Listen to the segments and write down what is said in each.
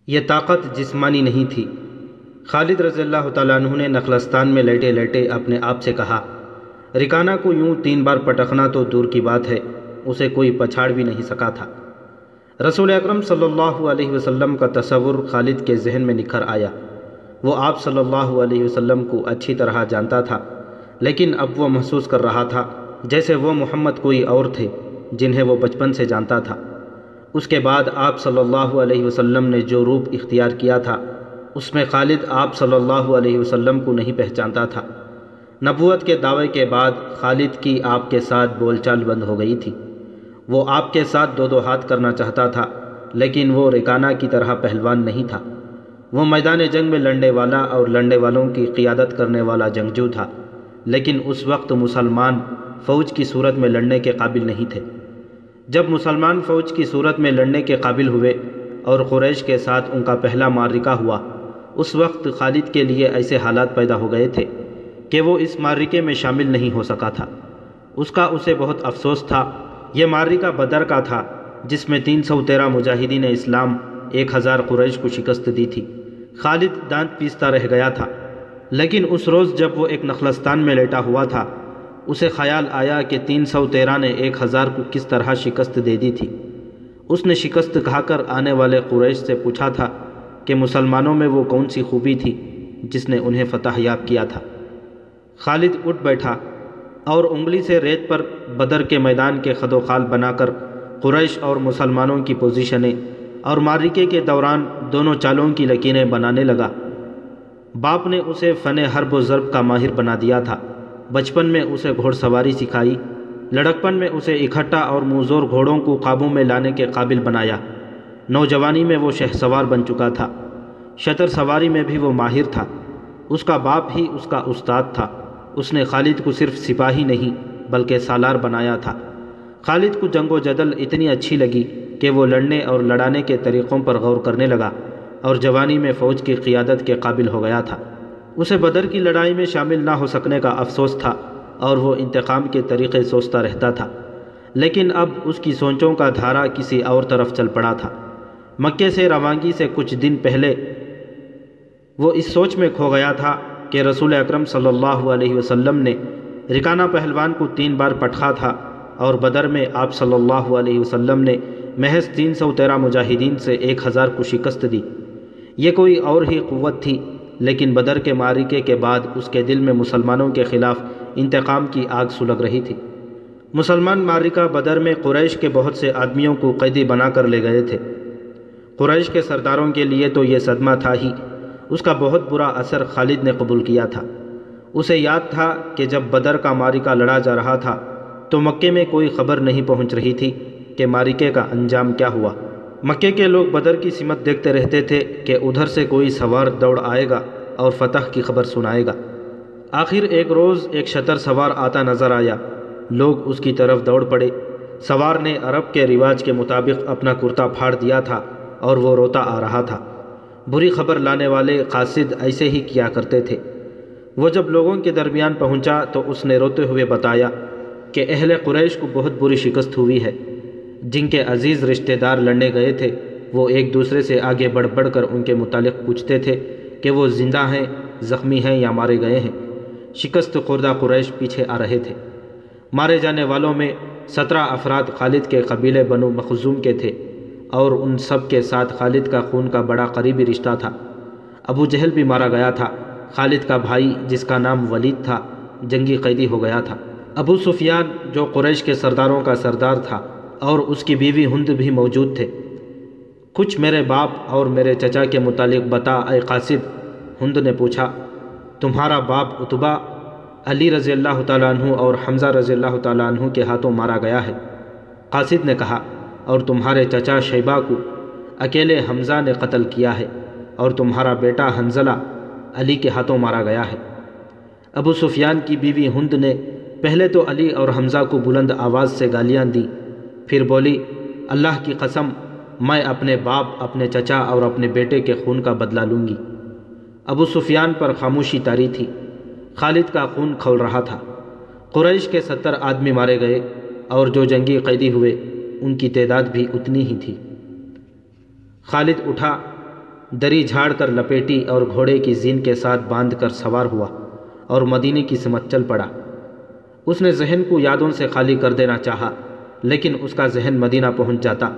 یہ طاقت جسمانی نہیں تھی۔ خالد رضی اللہ تعالیٰ عنہ نے نخلستان میں لیٹے لیٹے اپنے آپ سے کہا، رکانہ کو یوں 3 بار پٹکنا تو دور کی بات ہے، اسے کوئی پچھاڑ بھی نہیں سکا تھا۔ رسول اکرم صلی اللہ علیہ وسلم کا تصور خالد کے ذہن میں نکھر آیا۔ وہ آپ صلی اللہ علیہ وسلم کو اچھی طرح جانتا تھا، لیکن اب وہ محسوس کر رہا تھا جیسے وہ محمد کوئی اور تھے جنہیں وہ بچپن سے جانتا تھا۔ اس کے بعد آپ صلی اللہ علیہ وسلم نے جو روپ اختیار کیا تھا اس میں خالد آپ صلی اللہ علیہ وسلم کو نہیں پہچانتا تھا۔ نبوت کے دعوے کے بعد خالد کی آپ کے ساتھ بول چال بند ہو گئی تھی۔ وہ آپ کے ساتھ دو ہاتھ کرنا چاہتا تھا، لیکن وہ رکانہ کی طرح پہلوان نہیں تھا۔ وہ میدان جنگ میں لڑنے والا اور لڑنے والوں کی قیادت کرنے والا جنگجو تھا، لیکن اس وقت مسلمان فوج کی صورت میں لڑنے کے قابل نہیں تھے۔ جب مسلمان فوج کی صورت میں لڑنے کے قابل ہوئے اور قریش کے ساتھ ان کا پہلا معرکہ ہوا، اس وقت خالد کے لیے ایسے حالات پیدا ہو گئے تھے کہ وہ اس معرکے میں شامل نہیں ہو سکا تھا۔ اسے بہت افسوس تھا۔ یہ معرکہ بدر کا تھا جس میں 313 مجاہدین اسلام 1000 قریش کو شکست دی تھی۔ خالد دانت پیستا رہ گیا تھا، لیکن اس روز جب وہ ایک نخلستان میں لیٹا ہوا تھا اسے خیال آیا کہ 313 نے 1000 کو کس طرح شکست دے دی تھی۔ اس نے شکست کھا کر آنے والے قریش سے پوچھا تھا کہ مسلمانوں میں وہ کون سی خوبی تھی جس نے انہیں فتح یاب کیا تھا۔ خالد اٹھ بیٹھا اور انگلی سے ریت پر بدر کے میدان کے خد و خال بنا کر قریش اور مسلمانوں کی پوزیشنیں اور معرکے کے دوران دونوں چالوں کی لکیریں بنانے لگا۔ باپ نے اسے فن حرب و ضرب کا ماہر بنا دیا تھا۔ بچپن میں اسے گھوڑ سواری سکھائی، لڑکپن میں اسے اکٹھا اور منظور گھوڑوں کو قابو میں لانے کے قابل بنایا۔ نوجوانی میں وہ شہ سوار بن چکا تھا۔ شتر سواری میں بھی وہ ماہر تھا۔ اس کا باپ ہی اس کا استاد تھا۔ اس نے خالد کو صرف سپاہی نہیں بلکہ سالار بنایا تھا۔ خالد کو جنگ و جدل اتنی اچھی لگی کہ وہ لڑنے اور لڑانے کے طریقوں پر غور کرنے لگا اور جوانی میں فوج کی قیادت کے قابل ہو گیا تھا۔ اسے بدر کی لڑائی میں شامل نہ ہو سکنے کا افسوس تھا اور وہ انتقام کے طریقے سوچتا رہتا تھا، لیکن اب اس کی سوچوں کا دھارا کسی اور طرف چل پڑا تھا۔ مکے سے روانگی سے کچھ دن پہلے وہ اس سوچ میں کھو گیا تھا کہ رسول اکرم صلی اللہ علیہ وسلم نے رکانہ پہلوان کو 3 بار پٹخا تھا اور بدر میں آپ صلی اللہ علیہ وسلم نے محض 313 مجاہدین سے 1000 کو شکست دی۔ یہ کوئی اور ہی قوت تھی، لیکن بدر کے معرکے کے بعد اس کے دل میں مسلمانوں کے خلاف انتقام کی آگ سلگ رہی تھی۔ مسلمان معرکہ بدر میں قریش کے بہت سے آدمیوں کو قیدی بنا کر لے گئے تھے۔ قریش کے سرداروں کے لیے تو یہ صدمہ تھا ہی، اس کا بہت برا اثر خالد نے قبول کیا تھا۔ اسے یاد تھا کہ جب بدر کا معرکہ لڑا جا رہا تھا تو مکے میں کوئی خبر نہیں پہنچ رہی تھی کہ معرکے کا انجام کیا ہوا۔ مکے کے لوگ بدر کی سمت دیکھتے رہتے تھے کہ ادھر سے کوئی سوار دوڑ آئے گا اور فتح کی خبر سنائے گا۔ آخر ایک روز ایک شتر سوار آتا نظر آیا۔ لوگ اس کی طرف دوڑ پڑے۔ سوار نے عرب کے رواج کے مطابق اپنا کرتا پھاڑ دیا تھا اور وہ روتا آ رہا تھا۔ بری خبر لانے والے قاصد ایسے ہی کیا کرتے تھے۔ وہ جب لوگوں کے درمیان پہنچا تو اس نے روتے ہوئے بتایا کہ اہل قریش کو بہت بری شکست ہوئی ہے۔ جن کے عزیز رشتہ دار لڑنے گئے تھے وہ ایک دوسرے سے آگے بڑھ بڑھ کر ان کے متعلق پوچھتے تھے کہ وہ زندہ ہیں، زخمی ہیں یا مارے گئے ہیں۔ شکست خوردہ قریش پیچھے آ رہے تھے۔ مارے جانے والوں میں 17 افراد خالد کے قبیلے بنو مخزوم کے تھے اور ان سب کے ساتھ خالد کا خون کا بڑا قریبی رشتہ تھا۔ ابو جہل بھی مارا گیا تھا۔ خالد کا بھائی جس کا نام ولید تھا جنگی قیدی ہو گیا تھا۔ ابو سفیان جو قریش کے سرداروں کا سردار تھا اور اس کی بیوی ہند بھی موجود تھے۔ کچھ میرے باپ اور میرے چچا کے متعلق بتا اے قاصد، ہند نے پوچھا۔ تمہارا باپ عتبہ علی رضی اللہ تعالیٰ عنہ اور حمزہ رضی اللہ تعالیٰ عنہ کے ہاتھوں مارا گیا ہے، قاصد نے کہا، اور تمہارے چچا شیبہ کو اکیلے حمزہ نے قتل کیا ہے اور تمہارا بیٹا حنظلہ علی کے ہاتھوں مارا گیا ہے۔ ابو سفیان کی بیوی ہند نے پہلے تو علی اور حمزہ کو بلند آواز سے گالیاں دی، پھر بولی، اللہ کی قسم میں اپنے باپ، اپنے چچا اور اپنے بیٹے کے خون کا بدلہ لوں گی۔ ابو سفیان پر خاموشی طاری تھی۔ خالد کا خون کھول رہا تھا۔ قریش کے 70 آدمی مارے گئے اور جو جنگی قیدی ہوئے ان کی تعداد بھی اتنی ہی تھی۔ خالد اٹھا دری جھاڑ کر لپیٹی اور گھوڑے کی زین کے ساتھ باندھ کر سوار ہوا اور مدینے کی سمت چل پڑا۔ اس نے ذہن کو یادوں سے خالی کر دینا چاہا، لیکن اس کا ذہن مدینہ پہنچ جاتا،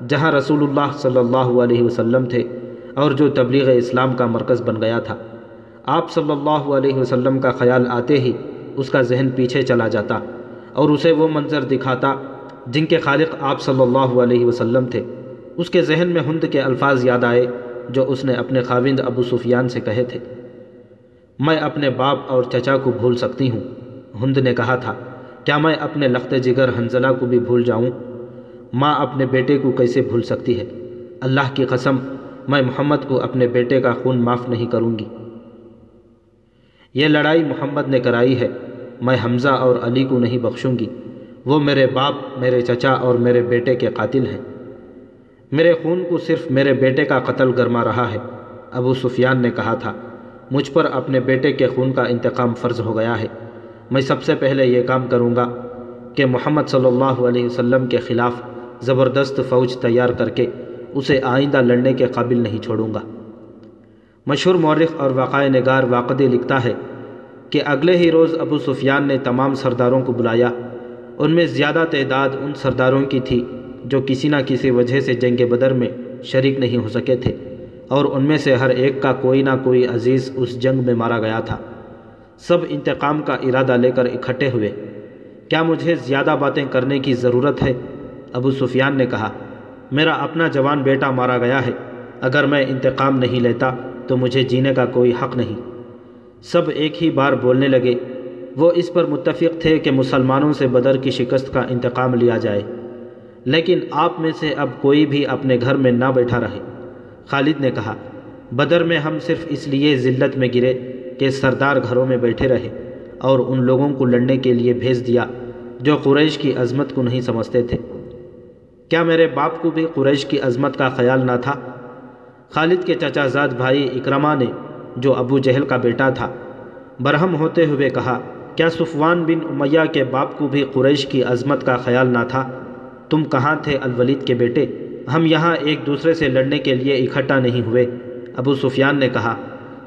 جہاں رسول اللہ صلی اللہ علیہ وسلم تھے اور جو تبلیغ اسلام کا مرکز بن گیا تھا۔ آپ صلی اللہ علیہ وسلم کا خیال آتے ہی اس کا ذہن پیچھے چلا جاتا اور اسے وہ منظر دکھاتا جن کے خالق آپ صلی اللہ علیہ وسلم تھے۔ اس کے ذہن میں ہند کے الفاظ یاد آئے جو اس نے اپنے خاوند ابو سفیان سے کہے تھے، میں اپنے باپ اور چچا کو بھول سکتی ہوں۔ ہند نے کہا تھا، کیا میں اپنے لخت جگر حنظلہ کو بھی بھول جاؤں؟ ماں اپنے بیٹے کو کیسے بھول سکتی ہے؟ اللہ کی قسم، میں محمد کو اپنے بیٹے کا خون معاف نہیں کروں گی۔ یہ لڑائی محمد نے کرائی ہے، میں حمزہ اور علی کو نہیں بخشوں گی۔ وہ میرے باپ، میرے چچا اور میرے بیٹے کے قاتل ہیں۔ میرے خون کو صرف میرے بیٹے کا قتل گرما رہا ہے۔ ابو سفیان نے کہا تھا، مجھ پر اپنے بیٹے کے خون کا انتقام فرض ہو گیا ہے۔ میں سب سے پہلے یہ کام کروں گا کہ محمد صلی اللہ علیہ وسلم کے خلاف زبردست فوج تیار کر کے اسے آئندہ لڑنے کے قابل نہیں چھوڑوں گا۔ مشہور مورخ اور واقعہ نگار واقدی لکھتا ہے کہ اگلے ہی روز ابو سفیان نے تمام سرداروں کو بلایا۔ ان میں زیادہ تعداد ان سرداروں کی تھی جو کسی نہ کسی وجہ سے جنگ بدر میں شریک نہیں ہو سکے تھے، اور ان میں سے ہر ایک کا کوئی نہ کوئی عزیز اس جنگ میں مارا گیا تھا۔ سب انتقام کا ارادہ لے کر اکٹھے ہوئے۔ کیا مجھے زیادہ باتیں کرنے کی ضرورت ہے؟ ابو سفیان نے کہا، میرا اپنا جوان بیٹا مارا گیا ہے، اگر میں انتقام نہیں لیتا تو مجھے جینے کا کوئی حق نہیں۔ سب ایک ہی بار بولنے لگے۔ وہ اس پر متفق تھے کہ مسلمانوں سے بدر کی شکست کا انتقام لیا جائے، لیکن آپ میں سے اب کوئی بھی اپنے گھر میں نہ بیٹھا رہے۔ خالد نے کہا، بدر میں ہم صرف اس لیے ذلت میں گرے کہ سردار گھروں میں بیٹھے رہے اور ان لوگوں کو لڑنے کے لیے بھیج دیا جو قریش کی عظمت کو نہیں سمجھتے تھے۔ کیا میرے باپ کو بھی قریش کی عظمت کا خیال نہ تھا؟ خالد کے چچا زاد بھائی اکرمہ نے، جو ابو جہل کا بیٹا تھا، برہم ہوتے ہوئے کہا، کیا صفوان بن امیہ کے باپ کو بھی قریش کی عظمت کا خیال نہ تھا؟ تم کہاں تھے الولید کے بیٹے؟ ہم یہاں ایک دوسرے سے لڑنے کے لیے اکٹھا نہیں ہوئے۔ ابو سفیان نے کہا،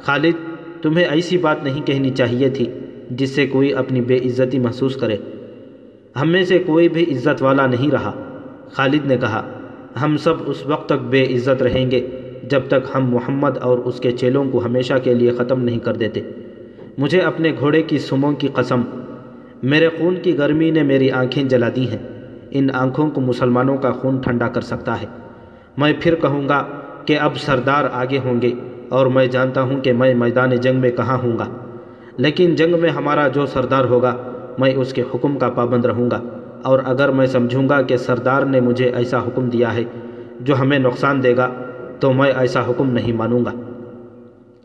خالد، تمہیں ایسی بات نہیں کہنی چاہیے تھی جس سے کوئی اپنی بے عزتی محسوس کرے۔ ہم میں سے کوئی بھی عزت والا نہیں رہا۔ خالد نے کہا، ہم سب اس وقت تک بے عزت رہیں گے جب تک ہم محمد اور اس کے چیلوں کو ہمیشہ کے لیے ختم نہیں کر دیتے۔ مجھے اپنے گھوڑے کی سموں کی قسم، میرے خون کی گرمی نے میری آنکھیں جلا دی ہیں۔ ان آنکھوں کو مسلمانوں کا خون ٹھنڈا کر سکتا ہے۔ میں پھر کہوں گا کہ اب سردار آگے ہوں گے، اور میں جانتا ہوں کہ میں میدان جنگ میں کہاں ہوں گا، لیکن جنگ میں ہمارا جو سردار ہوگا میں اس کے حکم کا پابند رہوں گا، اور اگر میں سمجھوں گا کہ سردار نے مجھے ایسا حکم دیا ہے جو ہمیں نقصان دے گا تو میں ایسا حکم نہیں مانوں گا۔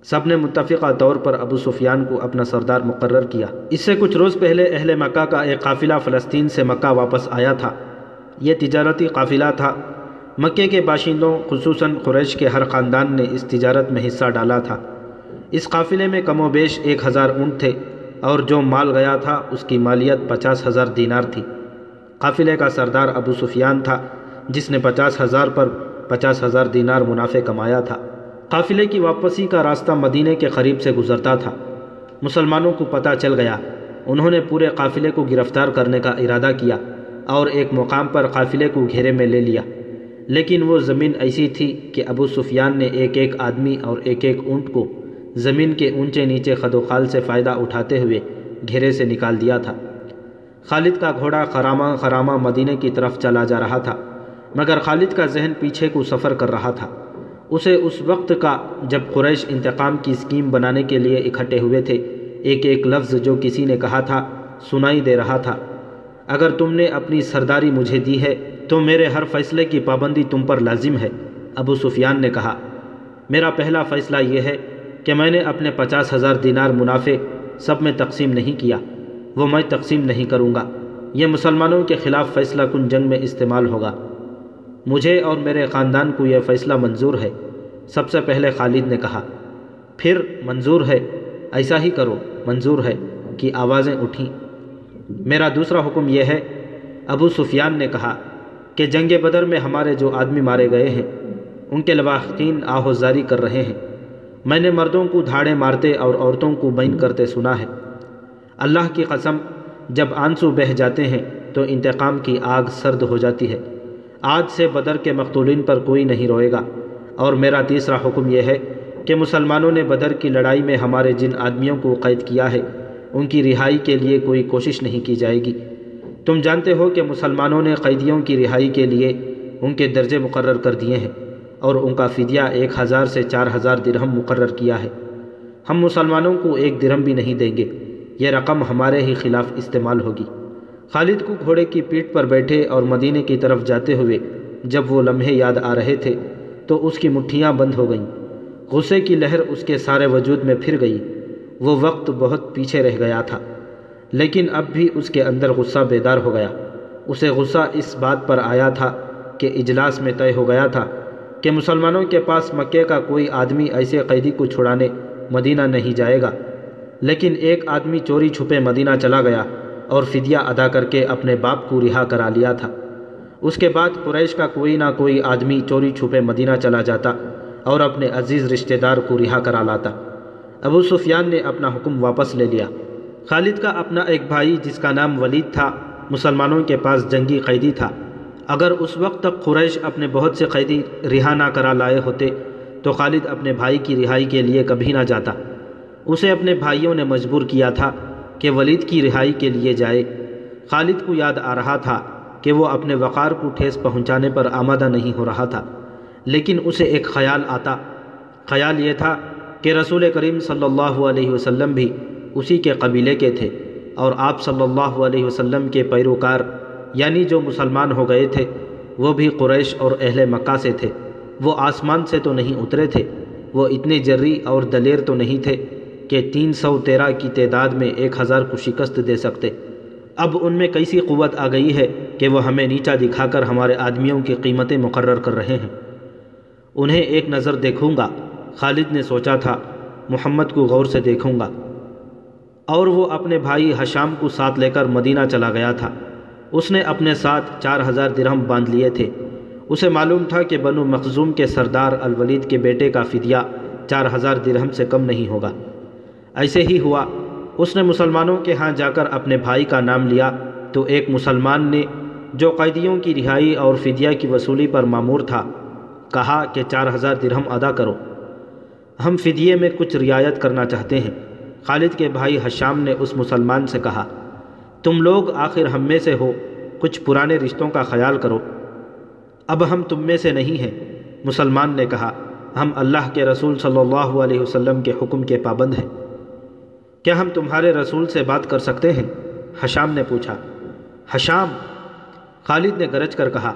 سب نے متفقہ طور پر ابو سفیان کو اپنا سردار مقرر کیا۔ اس سے کچھ روز پہلے اہل مکہ کا ایک قافلہ فلسطین سے مکہ واپس آیا تھا۔ یہ تجارتی قافلہ تھا۔ مکے کے باشندوں خصوصاً قریش کے ہر خاندان نے اس تجارت میں حصہ ڈالا تھا۔ اس قافلے میں کم و بیش 1000 اونٹ تھے، اور جو مال گیا تھا اس کی مالیت 50,000 دینار تھی۔ قافلے کا سردار ابو سفیان تھا، جس نے 50,000 پر 50,000 دینار منافع کمایا تھا۔ قافلے کی واپسی کا راستہ مدینے کے قریب سے گزرتا تھا۔ مسلمانوں کو پتہ چل گیا۔ انہوں نے پورے قافلے کو گرفتار کرنے کا ارادہ کیا اور ایک مقام پر قافلے کو گھیرے میں لے لیا، لیکن وہ زمین ایسی تھی کہ ابو سفیان نے ایک ایک آدمی اور ایک ایک اونٹ کو زمین کے اونچے نیچے خد و خال سے فائدہ اٹھاتے ہوئے گھیرے سے نکال دیا تھا۔ خالد کا گھوڑا خرامہ خرامہ مدینے کی طرف چلا جا رہا تھا، مگر خالد کا ذہن پیچھے کو سفر کر رہا تھا۔ اسے اس وقت کا جب قریش انتقام کی اسکیم بنانے کے لیے اکٹھے ہوئے تھے ایک ایک لفظ جو کسی نے کہا تھا سنائی دے رہا تھا۔ اگر تم نے اپنی سرداری مجھے دی ہے تو میرے ہر فیصلے کی پابندی تم پر لازم ہے۔ ابو سفیان نے کہا، میرا پہلا فیصلہ یہ ہے کہ میں نے اپنے 50,000 دینار منافع سب میں تقسیم نہیں کیا، وہ میں تقسیم نہیں کروں گا۔ یہ مسلمانوں کے خلاف فیصلہ کن جنگ میں استعمال ہوگا۔ مجھے اور میرے خاندان کو یہ فیصلہ منظور ہے۔ سب سے پہلے خالد نے کہا، پھر منظور ہے، ایسا ہی کرو، منظور ہے کی آوازیں اٹھیں۔ میرا دوسرا حکم یہ ہے، ابو سفیان نے کہا، کہ جنگ بدر میں ہمارے جو آدمی مارے گئے ہیں ان کے لواحقین آہوزاری کر رہے ہیں۔ میں نے مردوں کو دھاڑے مارتے اور عورتوں کو بین کرتے سنا ہے۔ اللہ کی قسم، جب آنسو بہہ جاتے ہیں تو انتقام کی آگ سرد ہو جاتی ہے۔ آج سے بدر کے مقتولین پر کوئی نہیں روئے گا، اور میرا تیسرا حکم یہ ہے کہ مسلمانوں نے بدر کی لڑائی میں ہمارے جن آدمیوں کو قید کیا ہے ان کی رہائی کے لیے کوئی کوشش نہیں کی جائے گی۔ تم جانتے ہو کہ مسلمانوں نے قیدیوں کی رہائی کے لیے ان کے درجے مقرر کر دیے ہیں اور ان کا فدیہ 1000 سے 4000 درہم مقرر کیا ہے۔ ہم مسلمانوں کو 1 درہم بھی نہیں دیں گے، یہ رقم ہمارے ہی خلاف استعمال ہوگی۔ خالد کو گھوڑے کی پیٹھ پر بیٹھے اور مدینے کی طرف جاتے ہوئے جب وہ لمحے یاد آ رہے تھے تو اس کی مٹھیاں بند ہو گئیں۔ غصے کی لہر اس کے سارے وجود میں پھر گئی۔ وہ وقت بہت پیچھے رہ گیا تھا، لیکن اب بھی اس کے اندر غصہ بیدار ہو گیا۔ اسے غصہ اس بات پر آیا تھا کہ اجلاس میں طے ہو گیا تھا کہ مسلمانوں کے پاس مکے کا کوئی آدمی ایسے قیدی کو چھڑانے مدینہ نہیں جائے گا، لیکن ایک آدمی چوری چھپے مدینہ چلا گیا اور فدیہ ادا کر کے اپنے باپ کو رہا کرا لیا تھا۔ اس کے بعد قریش کا کوئی نہ کوئی آدمی چوری چھپے مدینہ چلا جاتا اور اپنے عزیز رشتہ دار کو رہا کرا لاتا۔ ابو سفیان نے اپنا حکم واپس لے لیا۔ خالد کا اپنا ایک بھائی جس کا نام ولید تھا مسلمانوں کے پاس جنگی قیدی تھا۔ اگر اس وقت تک قریش اپنے بہت سے قیدی رہا نہ کرا لائے ہوتے تو خالد اپنے بھائی کی رہائی کے لیے کبھی نہ جاتا۔ اسے اپنے بھائیوں نے مجبور کیا تھا کہ ولید کی رہائی کے لیے جائے۔ خالد کو یاد آ رہا تھا کہ وہ اپنے وقار کو ٹھیس پہنچانے پر آمادہ نہیں ہو رہا تھا، لیکن اسے ایک خیال آتا۔ خیال یہ تھا کہ رسول کریم صلی اللہ علیہ وسلم بھی اسی کے قبیلے کے تھے، اور آپ صلی اللہ علیہ وسلم کے پیروکار یعنی جو مسلمان ہو گئے تھے وہ بھی قریش اور اہل مکہ سے تھے۔ وہ آسمان سے تو نہیں اترے تھے، وہ اتنے جری اور دلیر تو نہیں تھے کہ 313 کی تعداد میں 1000 کو شکست دے سکتے۔ اب ان میں کیسی قوت آ گئی ہے کہ وہ ہمیں نیچا دکھا کر ہمارے آدمیوں کی قیمتیں مقرر کر رہے ہیں۔ انہیں ایک نظر دیکھوں گا، خالد نے سوچا تھا، محمد کو غور سے دیکھوں گا۔ اور وہ اپنے بھائی حشام کو ساتھ لے کر مدینہ چلا گیا تھا۔ اس نے اپنے ساتھ 4000 درہم باندھ لیے تھے۔ اسے معلوم تھا کہ بنو مخزوم کے سردار الولید کے بیٹے کا فدیہ 4000 درہم سے کم نہیں ہوگا۔ ایسے ہی ہوا۔ اس نے مسلمانوں کے ہاں جا کر اپنے بھائی کا نام لیا تو ایک مسلمان نے جو قیدیوں کی رہائی اور فدیہ کی وصولی پر مامور تھا کہا کہ 4000 درہم ادا کرو، ہم فدیے میں کچھ رعایت کرنا چاہتے ہیں۔ خالد کے بھائی حشام نے اس مسلمان سے کہا، تم لوگ آخر ہم میں سے ہو، کچھ پرانے رشتوں کا خیال کرو، اب ہم تم میں سے نہیں ہیں۔ مسلمان نے کہا، ہم اللہ کے رسول صلی اللہ علیہ وسلم کے حکم کے پابند ہیں، کیا ہم تمہارے رسول سے بات کر سکتے ہیں؟ حشام نے پوچھا۔ حشام، خالد نے گرج کر کہا،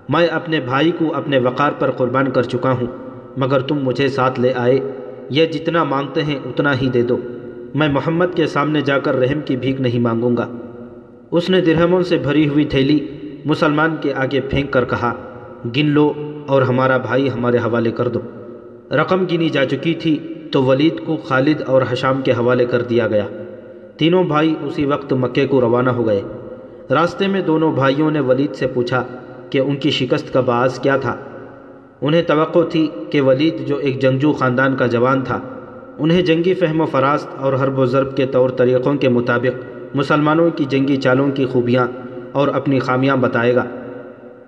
میں اپنے بھائی کو اپنے وقار پر قربان کر چکا ہوں، مگر تم مجھے ساتھ لے آئے، یہ جتنا مانگتے ہیں اتنا ہی دے دو، میں محمد کے سامنے جا کر رحم کی بھیک نہیں مانگوں گا۔ اس نے درہموں سے بھری ہوئی تھیلی مسلمان کے آگے پھینک کر کہا، گن لو اور ہمارا بھائی ہمارے حوالے کر دو۔ رقم گنی جا چکی تھی تو ولید کو خالد اور حشام کے حوالے کر دیا گیا۔ تینوں بھائی اسی وقت مکے کو روانہ ہو گئے۔ راستے میں دونوں بھائیوں نے ولید سے پوچھا کہ ان کی شکست کا باعث کیا تھا۔ انہیں توقع تھی کہ ولید جو ایک جنگجو خاندان کا جوان تھا، انہیں جنگی فہم و فراست اور حرب و ضرب کے طور طریقوں کے مطابق مسلمانوں کی جنگی چالوں کی خوبیاں اور اپنی خامیاں بتائے گا،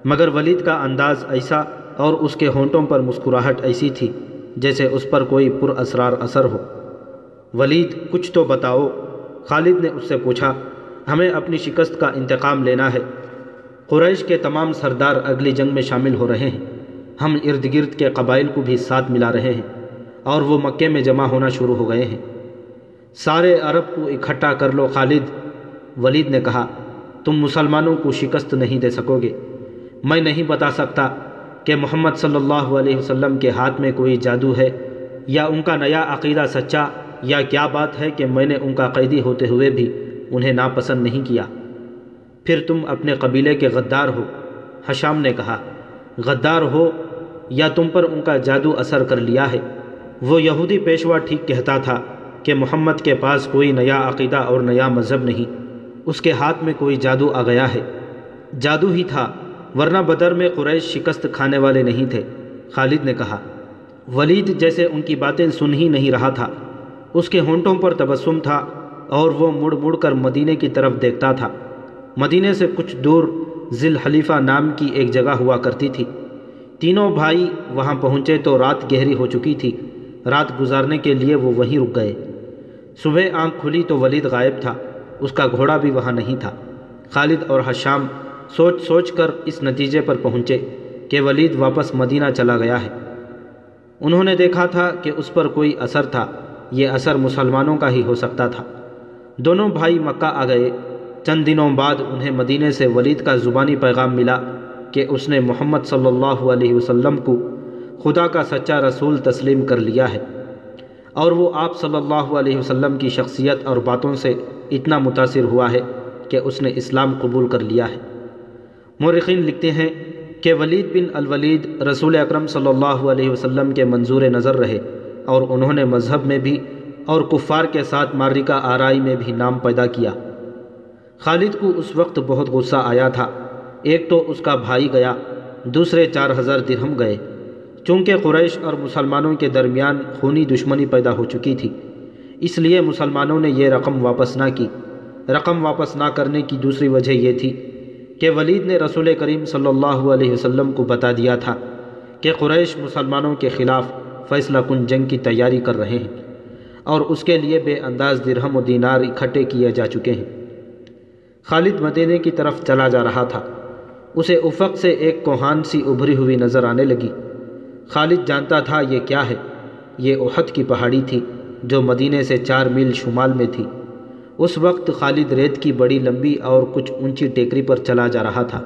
مگر ولید کا انداز ایسا اور اس کے ہونٹوں پر مسکراہٹ ایسی تھی جیسے اس پر کوئی پر اسرار اثر ہو۔ ولید، کچھ تو بتاؤ، خالد نے اس سے پوچھا۔ ہمیں اپنی شکست کا انتقام لینا ہے۔ قریش کے تمام سردار اگلی جنگ میں شامل ہو رہے ہیں، ہم ارد گرد کے قبائل کو بھی ساتھ ملا رہے ہیں اور وہ مکے میں جمع ہونا شروع ہو گئے ہیں۔ سارے عرب کو اکٹھا کر لو خالد، ولید نے کہا، تم مسلمانوں کو شکست نہیں دے سکو گے۔ میں نہیں بتا سکتا کہ محمد صلی اللہ علیہ وسلم کے ہاتھ میں کوئی جادو ہے یا ان کا نیا عقیدہ سچا، یا کیا بات ہے کہ میں نے ان کا قیدی ہوتے ہوئے بھی انہیں ناپسند نہیں کیا۔ پھر تم اپنے قبیلے کے غدار ہو، حشام نے کہا۔ غدار ہو یا تم پر ان کا جادو اثر کر لیا ہے؟ وہ یہودی پیشوا ٹھیک کہتا تھا کہ محمد کے پاس کوئی نیا عقیدہ اور نیا مذہب نہیں، اس کے ہاتھ میں کوئی جادو آ گیا ہے۔ جادو ہی تھا، ورنہ بدر میں قریش شکست کھانے والے نہیں تھے۔ خالد نے کہا۔ ولید جیسے ان کی باتیں سن ہی نہیں رہا تھا، اس کے ہونٹوں پر تبسم تھا اور وہ مڑ مڑ کر مدینے کی طرف دیکھتا تھا۔ مدینے سے کچھ دور ذی الحلیفہ نام کی ایک جگہ ہوا کرتی تھی۔ تینوں بھائی وہاں پہنچے تو رات گہری ہو چکی تھی۔ رات گزارنے کے لیے وہ وہیں رک گئے۔ صبح آنکھ کھلی تو ولید غائب تھا، اس کا گھوڑا بھی وہاں نہیں تھا۔ خالد اور حشام سوچ سوچ کر اس نتیجے پر پہنچے کہ ولید واپس مدینہ چلا گیا ہے۔ انہوں نے دیکھا تھا کہ اس پر کوئی اثر تھا، یہ اثر مسلمانوں کا ہی ہو سکتا تھا۔ دونوں بھائی مکہ آ گئے۔ چند دنوں بعد انہیں مدینے سے ولید کا زبانی پیغام ملا کہ اس نے محمد صلی اللہ علیہ وسلم کو خدا کا سچا رسول تسلیم کر لیا ہے، اور وہ آپ صلی اللہ علیہ وسلم کی شخصیت اور باتوں سے اتنا متاثر ہوا ہے کہ اس نے اسلام قبول کر لیا ہے۔ مورخین لکھتے ہیں کہ ولید بن الولید رسول اکرم صلی اللہ علیہ وسلم کے منظور نظر رہے، اور انہوں نے مذہب میں بھی اور کفار کے ساتھ معرکہ آرائی میں بھی نام پیدا کیا۔ خالد کو اس وقت بہت غصہ آیا تھا۔ ایک تو اس کا بھائی گیا، دوسرے 4000 درہم گئے۔ چونکہ قریش اور مسلمانوں کے درمیان خونی دشمنی پیدا ہو چکی تھی، اس لیے مسلمانوں نے یہ رقم واپس نہ کی۔ رقم واپس نہ کرنے کی دوسری وجہ یہ تھی کہ ولید نے رسول کریم صلی اللہ علیہ وسلم کو بتا دیا تھا کہ قریش مسلمانوں کے خلاف فیصلہ کن جنگ کی تیاری کر رہے ہیں، اور اس کے لیے بے انداز درہم و دینار اکٹھے کیے جا چکے ہیں۔ خالد مدینے کی طرف چلا جا رہا تھا۔ اسے افق سے ایک کوہان سی ابھری ہوئی نظر آنے لگی۔ خالد جانتا تھا یہ کیا ہے۔ یہ احد کی پہاڑی تھی جو مدینے سے 4 میل شمال میں تھی۔ اس وقت خالد ریت کی بڑی لمبی اور کچھ اونچی ٹیکری پر چلا جا رہا تھا۔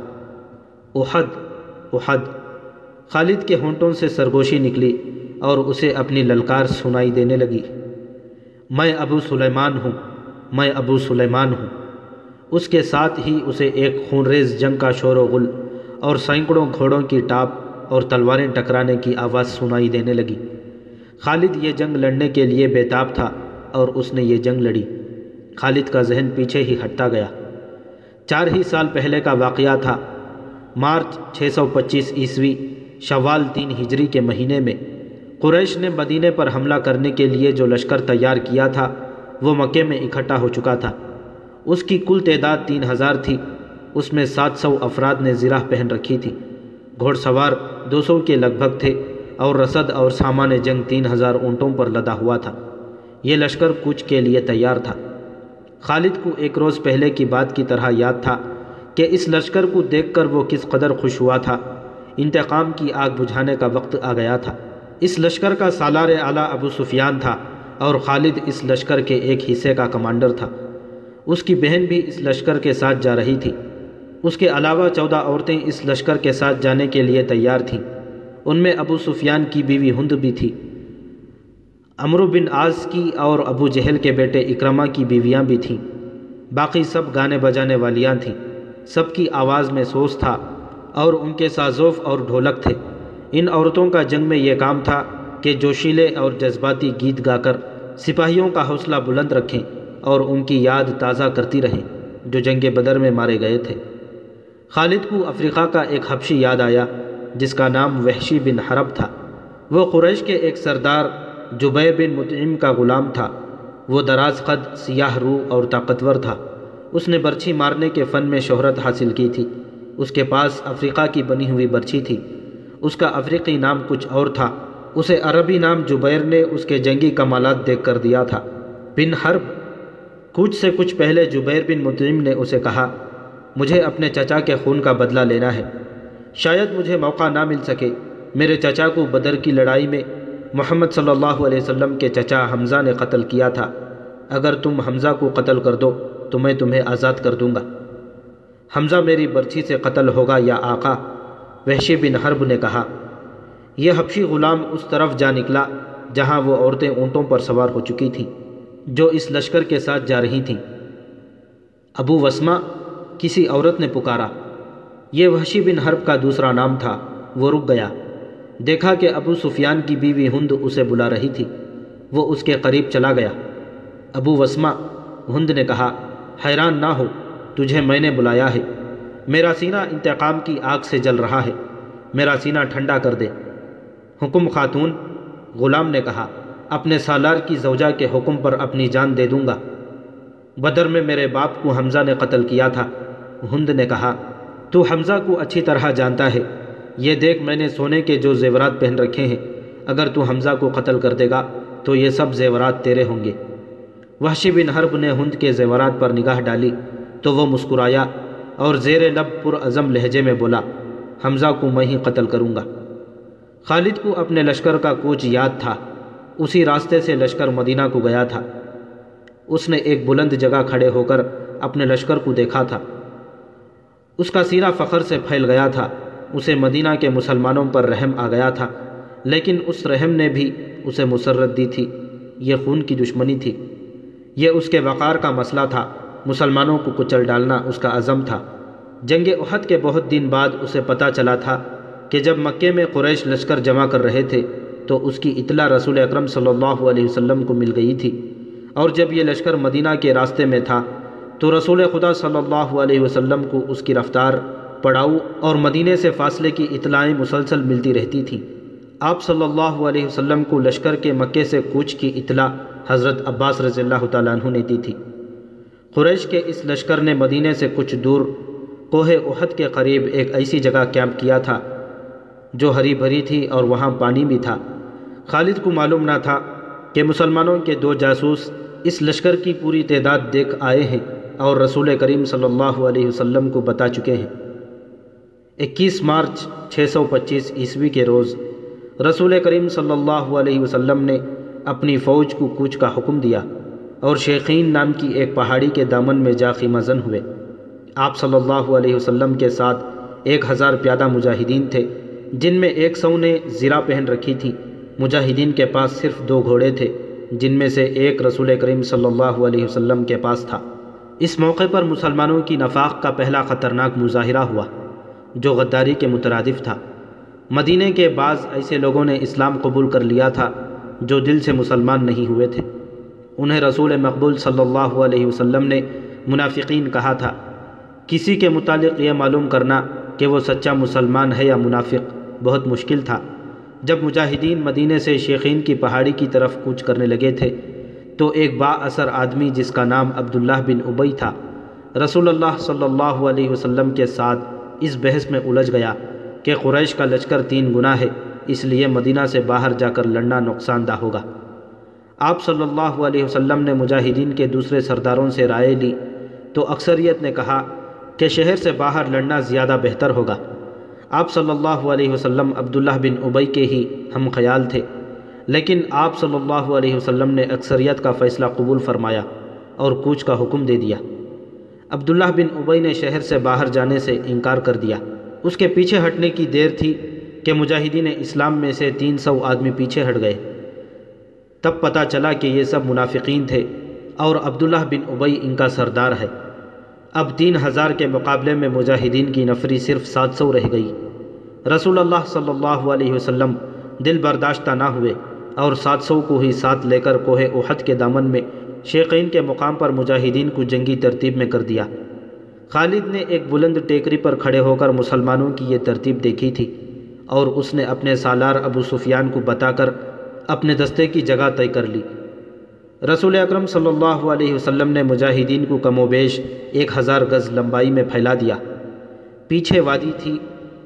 احد، احد! خالد کے ہونٹوں سے سرگوشی نکلی اور اسے اپنی للکار سنائی دینے لگی۔ میں ابو سلیمان ہوں، میں ابو سلیمان ہوں۔ اس کے ساتھ ہی اسے ایک خونریز جنگ کا شور و غل اور سینکڑوں گھوڑوں کی ٹاپ اور تلواریں ٹکرانے کی آواز سنائی دینے لگی۔ خالد یہ جنگ لڑنے کے لیے بے تاب تھا اور اس نے یہ جنگ لڑی۔ خالد کا ذہن پیچھے ہی ہٹتا گیا۔ 4 ہی سال پہلے کا واقعہ تھا۔ مارچ 625 عیسوی شوال 3 ہجری کے مہینے میں قریش نے مدینے پر حملہ کرنے کے لیے جو لشکر تیار کیا تھا وہ مکے میں اکٹھا ہو چکا تھا۔ اس کی کل تعداد 3000 تھی۔ اس میں 700 افراد نے زرہ پہن رکھی تھی، گھوڑ سوار 200 کے لگ بھگ تھے، اور رسد اور سامان جنگ 3000 اونٹوں پر لدا ہوا تھا۔ یہ لشکر کوچ کے لیے تیار تھا۔ خالد کو ایک روز پہلے کی بات کی طرح یاد تھا کہ اس لشکر کو دیکھ کر وہ کس قدر خوش ہوا تھا۔ انتقام کی آگ بجھانے کا وقت آ گیا تھا۔ اس لشکر کا سالار اعلیٰ ابو سفیان تھا، اور خالد اس لشکر کے ایک حصے کا کمانڈر تھا۔ اس کی بہن بھی اس لشکر کے ساتھ جا رہی تھی۔ اس کے علاوہ 14 عورتیں اس لشکر کے ساتھ جانے کے لیے تیار تھیں۔ ان میں ابو سفیان کی بیوی ہند بھی تھی، عمرو بن عاص کی اور ابو جہل کے بیٹے اکرمہ کی بیویاں بھی تھیں۔ باقی سب گانے بجانے والیاں تھیں۔ سب کی آواز میں سوز تھا اور ان کے سازوف اور ڈھولک تھے۔ ان عورتوں کا جنگ میں یہ کام تھا کہ جوشیلے اور جذباتی گیت گا کر سپاہیوں کا حوصلہ بلند رکھیں اور ان کی یاد تازہ کرتی رہیں جو جنگ بدر میں مارے گئے تھے۔ خالد کو افریقہ کا ایک حبشی یاد آیا جس کا نام وحشی بن حرب تھا۔ وہ قریش کے ایک سردار جبیر بن مطعم کا غلام تھا۔ وہ دراز قد، سیاہ رو اور طاقتور تھا۔ اس نے برچھی مارنے کے فن میں شہرت حاصل کی تھی۔ اس کے پاس افریقہ کی بنی ہوئی برچھی تھی۔ اس کا افریقی نام کچھ اور تھا۔ اسے عربی نام جبیر نے اس کے جنگی کمالات دیکھ کر دیا تھا۔ بن حرب کوچ سے کچھ پہلے جبیر بن مطعم نے اسے کہا، مجھے اپنے چچا کے خون کا بدلہ لینا ہے۔ شاید مجھے موقع نہ مل سکے۔ میرے چچا کو بدر کی لڑائی میں محمد صلی اللہ علیہ وسلم کے چچا حمزہ نے قتل کیا تھا۔ اگر تم حمزہ کو قتل کر دو تو میں تمہیں آزاد کر دوں گا۔ حمزہ میری برچھی سے قتل ہوگا یا آقا؟ وحشی بن حرب نے کہا۔ یہ حبشی غلام اس طرف جا نکلا جہاں وہ عورتیں اونٹوں پر سوار ہو چکی تھیں جو اس لشکر کے ساتھ جا رہی تھیں۔ ابو وسمہ، کسی عورت نے پکارا۔ یہ وحشی بن حرب کا دوسرا نام تھا۔ وہ رک گیا، دیکھا کہ ابو سفیان کی بیوی ہند اسے بلا رہی تھی۔ وہ اس کے قریب چلا گیا۔ ابو وسمہ، ہند نے کہا، حیران نہ ہو، تجھے میں نے بلایا ہے۔ میرا سینہ انتقام کی آگ سے جل رہا ہے، میرا سینہ ٹھنڈا کر دے۔ حکم خاتون؟ غلام نے کہا، اپنے سالار کی زوجہ کے حکم پر اپنی جان دے دوں گا۔ بدر میں میرے باپ کو حمزہ نے قتل کیا تھا۔ ہند نے کہا، تو حمزہ کو اچھی طرح جانتا ہے، یہ دیکھ میں نے سونے کے جو زیورات پہن رکھے ہیں، اگر تو حمزہ کو قتل کر دے گا تو یہ سب زیورات تیرے ہوں گے۔ وحشی بن حرب نے ہند کے زیورات پر نگاہ ڈالی تو وہ مسکرایا اور زیر لب پرعزم لہجے میں بولا، حمزہ کو میں ہی قتل کروں گا۔ خالد کو اپنے لشکر کا کوچ یاد تھا، اسی راستے سے لشکر مدینہ کو گیا تھا۔ اس نے ایک بلند جگہ کھڑے ہو کر اپنے لشکر کو دیکھا تھا، اس کا سینہ فخر سے پھیل گیا تھا۔ اسے مدینہ کے مسلمانوں پر رحم آ گیا تھا، لیکن اس رحم نے بھی اسے مسرت دی تھی۔ یہ خون کی دشمنی تھی، یہ اس کے وقار کا مسئلہ تھا، مسلمانوں کو کچل ڈالنا اس کا عزم تھا۔ جنگ احد کے بہت دن بعد اسے پتہ چلا تھا کہ جب مکے میں قریش لشکر جمع کر رہے تھے تو اس کی اطلاع رسول اکرم صلی اللہ علیہ وسلم کو مل گئی تھی، اور جب یہ لشکر مدینہ کے راستے میں تھا تو رسول خدا صلی اللہ علیہ وسلم کو اس کی رفتار، پڑاؤ اور مدینے سے فاصلے کی اطلاعیں مسلسل ملتی رہتی تھیں۔ آپ صلی اللہ علیہ وسلم کو لشکر کے مکے سے کوچ کی اطلاع حضرت عباس رضی اللہ تعالیٰ عنہ نے دی تھی۔ قریش کے اس لشکر نے مدینے سے کچھ دور کوہ احد کے قریب ایک ایسی جگہ کیمپ کیا تھا جو ہری بھری تھی اور وہاں پانی بھی تھا۔ خالد کو معلوم نہ تھا کہ مسلمانوں کے 2 جاسوس اس لشکر کی پوری تعداد دیکھ آئے ہیں اور رسول کریم صلی اللہ علیہ وسلم کو بتا چکے ہیں۔ 21 مارچ 625 عیسوی کے روز رسول کریم صلی اللہ علیہ وسلم نے اپنی فوج کو کوچ کا حکم دیا اور شیخین نام کی ایک پہاڑی کے دامن میں جا خیمہ زن ہوئے۔ آپ صلی اللہ علیہ وسلم کے ساتھ 1000 پیادہ مجاہدین تھے، جن میں 100 نے زرہ پہن رکھی تھی۔ مجاہدین کے پاس صرف 2 گھوڑے تھے، جن میں سے ایک رسول کریم صلی اللہ علیہ وسلم کے پاس تھا۔ اس موقع پر مسلمانوں کی نفاق کا پہلا خطرناک مظاہرہ ہوا، جو غداری کے مترادف تھا۔ مدینے کے بعض ایسے لوگوں نے اسلام قبول کر لیا تھا جو دل سے مسلمان نہیں ہوئے تھے۔ انہیں رسول مقبول صلی اللہ علیہ وسلم نے منافقین کہا تھا۔ کسی کے متعلق یہ معلوم کرنا کہ وہ سچا مسلمان ہے یا منافق بہت مشکل تھا۔ جب مجاہدین مدینے سے شیخین کی پہاڑی کی طرف کوچ کرنے لگے تھے تو ایک با اثر آدمی جس کا نام عبداللہ بن ابی تھا، رسول اللہ صلی اللہ علیہ وسلم کے ساتھ اس بحث میں الجھ گیا کہ قریش کا لشکر 3 گنا ہے، اس لیے مدینہ سے باہر جا کر لڑنا نقصان دہ ہوگا۔ آپ صلی اللہ علیہ وسلم نے مجاہدین کے دوسرے سرداروں سے رائے لی تو اکثریت نے کہا کہ شہر سے باہر لڑنا زیادہ بہتر ہوگا۔ آپ صلی اللہ علیہ وسلم عبداللہ بن ابی کے ہی ہم خیال تھے، لیکن آپ صلی اللہ علیہ وسلم نے اکثریت کا فیصلہ قبول فرمایا اور کوچ کا حکم دے دیا۔ عبداللہ بن ابی نے شہر سے باہر جانے سے انکار کر دیا۔ اس کے پیچھے ہٹنے کی دیر تھی کہ مجاہدین اسلام میں سے 300 آدمی پیچھے ہٹ گئے۔ تب پتہ چلا کہ یہ سب منافقین تھے اور عبداللہ بن ابی ان کا سردار ہے۔ اب 3000 کے مقابلے میں مجاہدین کی نفری صرف 700 رہ گئی۔ رسول اللہ صلی اللہ علیہ وسلم دل برداشتہ نہ ہوئے اور 700 کو ہی ساتھ لے کر کوہ احد کے دامن میں شیخین کے مقام پر مجاہدین کو جنگی ترتیب میں کر دیا۔ خالد نے ایک بلند ٹیکری پر کھڑے ہو کر مسلمانوں کی یہ ترتیب دیکھی تھی اور اس نے اپنے سالار ابو سفیان کو بتا کر اپنے دستے کی جگہ طے کر لی۔ رسول اکرم صلی اللہ علیہ وسلم نے مجاہدین کو کم و بیش 1000 گز لمبائی میں پھیلا دیا۔ پیچھے وادی تھی،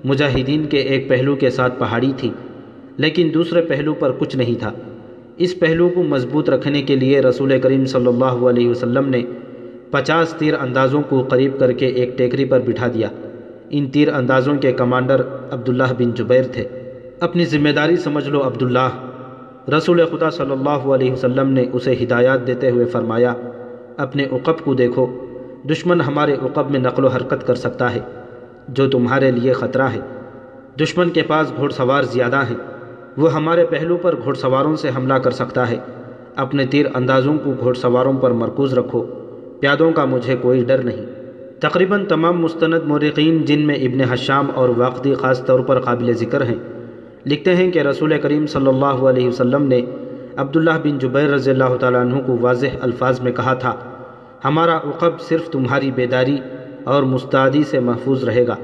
مجاہدین کے ایک پہلو کے ساتھ پہاڑی تھی، لیکن دوسرے پہلو پر کچھ نہیں تھا۔ اس پہلو کو مضبوط رکھنے کے لیے رسول کریم صلی اللہ علیہ وسلم نے 50 تیر اندازوں کو قریب کر کے ایک ٹیکری پر بٹھا دیا۔ ان تیر اندازوں کے کمانڈر عبداللہ بن جبیر تھے۔ اپنی ذمہ داری سمجھ لو عبداللہ، رسول خدا صلی اللہ علیہ وسلم نے اسے ہدایات دیتے ہوئے فرمایا، اپنے عقب کو دیکھو، دشمن ہمارے عقب میں نقل و حرکت کر سکتا ہے، جو تمہارے لیے خطرہ ہے۔ دشمن کے پاس گھوڑ سوار زیادہ ہیں، وہ ہمارے پہلو پر گھوڑ سواروں سے حملہ کر سکتا ہے۔ اپنے تیر اندازوں کو گھوڑ سواروں پر مرکوز رکھو، پیادوں کا مجھے کوئی ڈر نہیں۔ تقریباً تمام مستند مورخین، جن میں ابن حشام اور واقدی خاص طور پر قابل ذکر ہیں، لکھتے ہیں کہ رسول کریم صلی اللہ علیہ وسلم نے عبداللہ بن جبیر رضی اللہ تعالیٰ عنہ کو واضح الفاظ میں کہا تھا، ہمارا عقب صرف تمہاری بیداری اور مستعدی سے محفوظ رہے گا،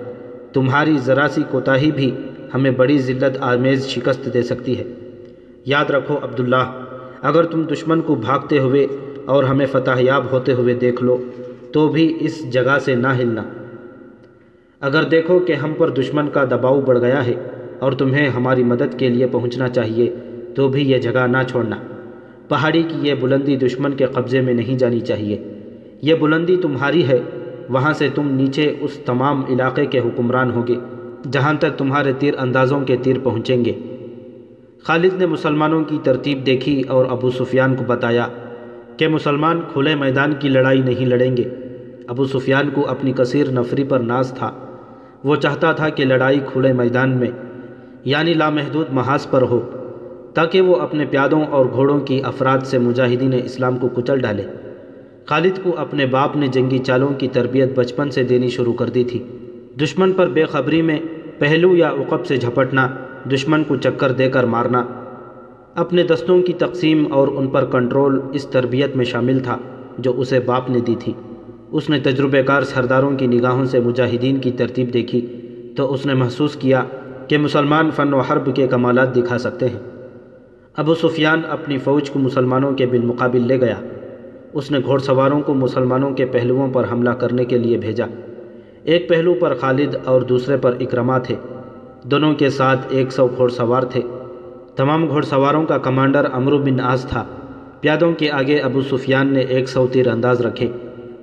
تمہاری ذرا سی کوتاہی بھی ہمیں بڑی ذلت آمیز شکست دے سکتی ہے۔ یاد رکھو عبداللہ، اگر تم دشمن کو بھاگتے ہوئے اور ہمیں فتح یاب ہوتے ہوئے دیکھ لو تو بھی اس جگہ سے نہ ہلنا۔ اگر دیکھو کہ ہم پر دشمن کا دباؤ بڑھ گیا ہے اور تمہیں ہماری مدد کے لیے پہنچنا چاہیے تو بھی یہ جگہ نہ چھوڑنا۔ پہاڑی کی یہ بلندی دشمن کے قبضے میں نہیں جانی چاہیے، یہ بلندی تمہاری ہے، وہاں سے تم نیچے اس تمام علاقے کے حکمران ہوگے جہاں تک تمہارے تیر اندازوں کے تیر پہنچیں گے۔ خالد نے مسلمانوں کی ترتیب دیکھی اور ابو سفیان کو بتایا کہ مسلمان کھلے میدان کی لڑائی نہیں لڑیں گے۔ ابو سفیان کو اپنی کثیر نفری پر ناز تھا، وہ چاہتا تھا کہ لڑائی کھلے میدان میں یعنی لامحدود محاذ پر ہو تاکہ وہ اپنے پیادوں اور گھوڑوں کی افراد سے مجاہدین اسلام کو کچل ڈالے۔ خالد کو اپنے باپ نے جنگی چالوں کی تربیت بچپن سے دینی شروع کر دی تھی۔ دشمن پر بے خبری میں پہلو یا عقب سے جھپٹنا، دشمن کو چکر دے کر مارنا، اپنے دستوں کی تقسیم اور ان پر کنٹرول اس تربیت میں شامل تھا جو اسے باپ نے دی تھی۔ اس نے تجربہ کار سرداروں کی نگاہوں سے مجاہدین کی ترتیب دیکھی تو اس نے محسوس کیا کہ مسلمان فن و حرب کے کمالات دکھا سکتے ہیں۔ ابو سفیان اپنی فوج کو مسلمانوں کے بالمقابل لے گیا۔ اس نے گھوڑ سواروں کو مسلمانوں کے پہلوؤں پر حملہ کرنے کے لیے بھیجا۔ ایک پہلو پر خالد اور دوسرے پر اکرمہ تھے، دونوں کے ساتھ 100 گھوڑ سوار تھے۔ تمام گھوڑ سواروں کا کمانڈر عمرو بن عاص تھا۔ پیادوں کے آگے ابو سفیان نے 100 تیر انداز رکھے۔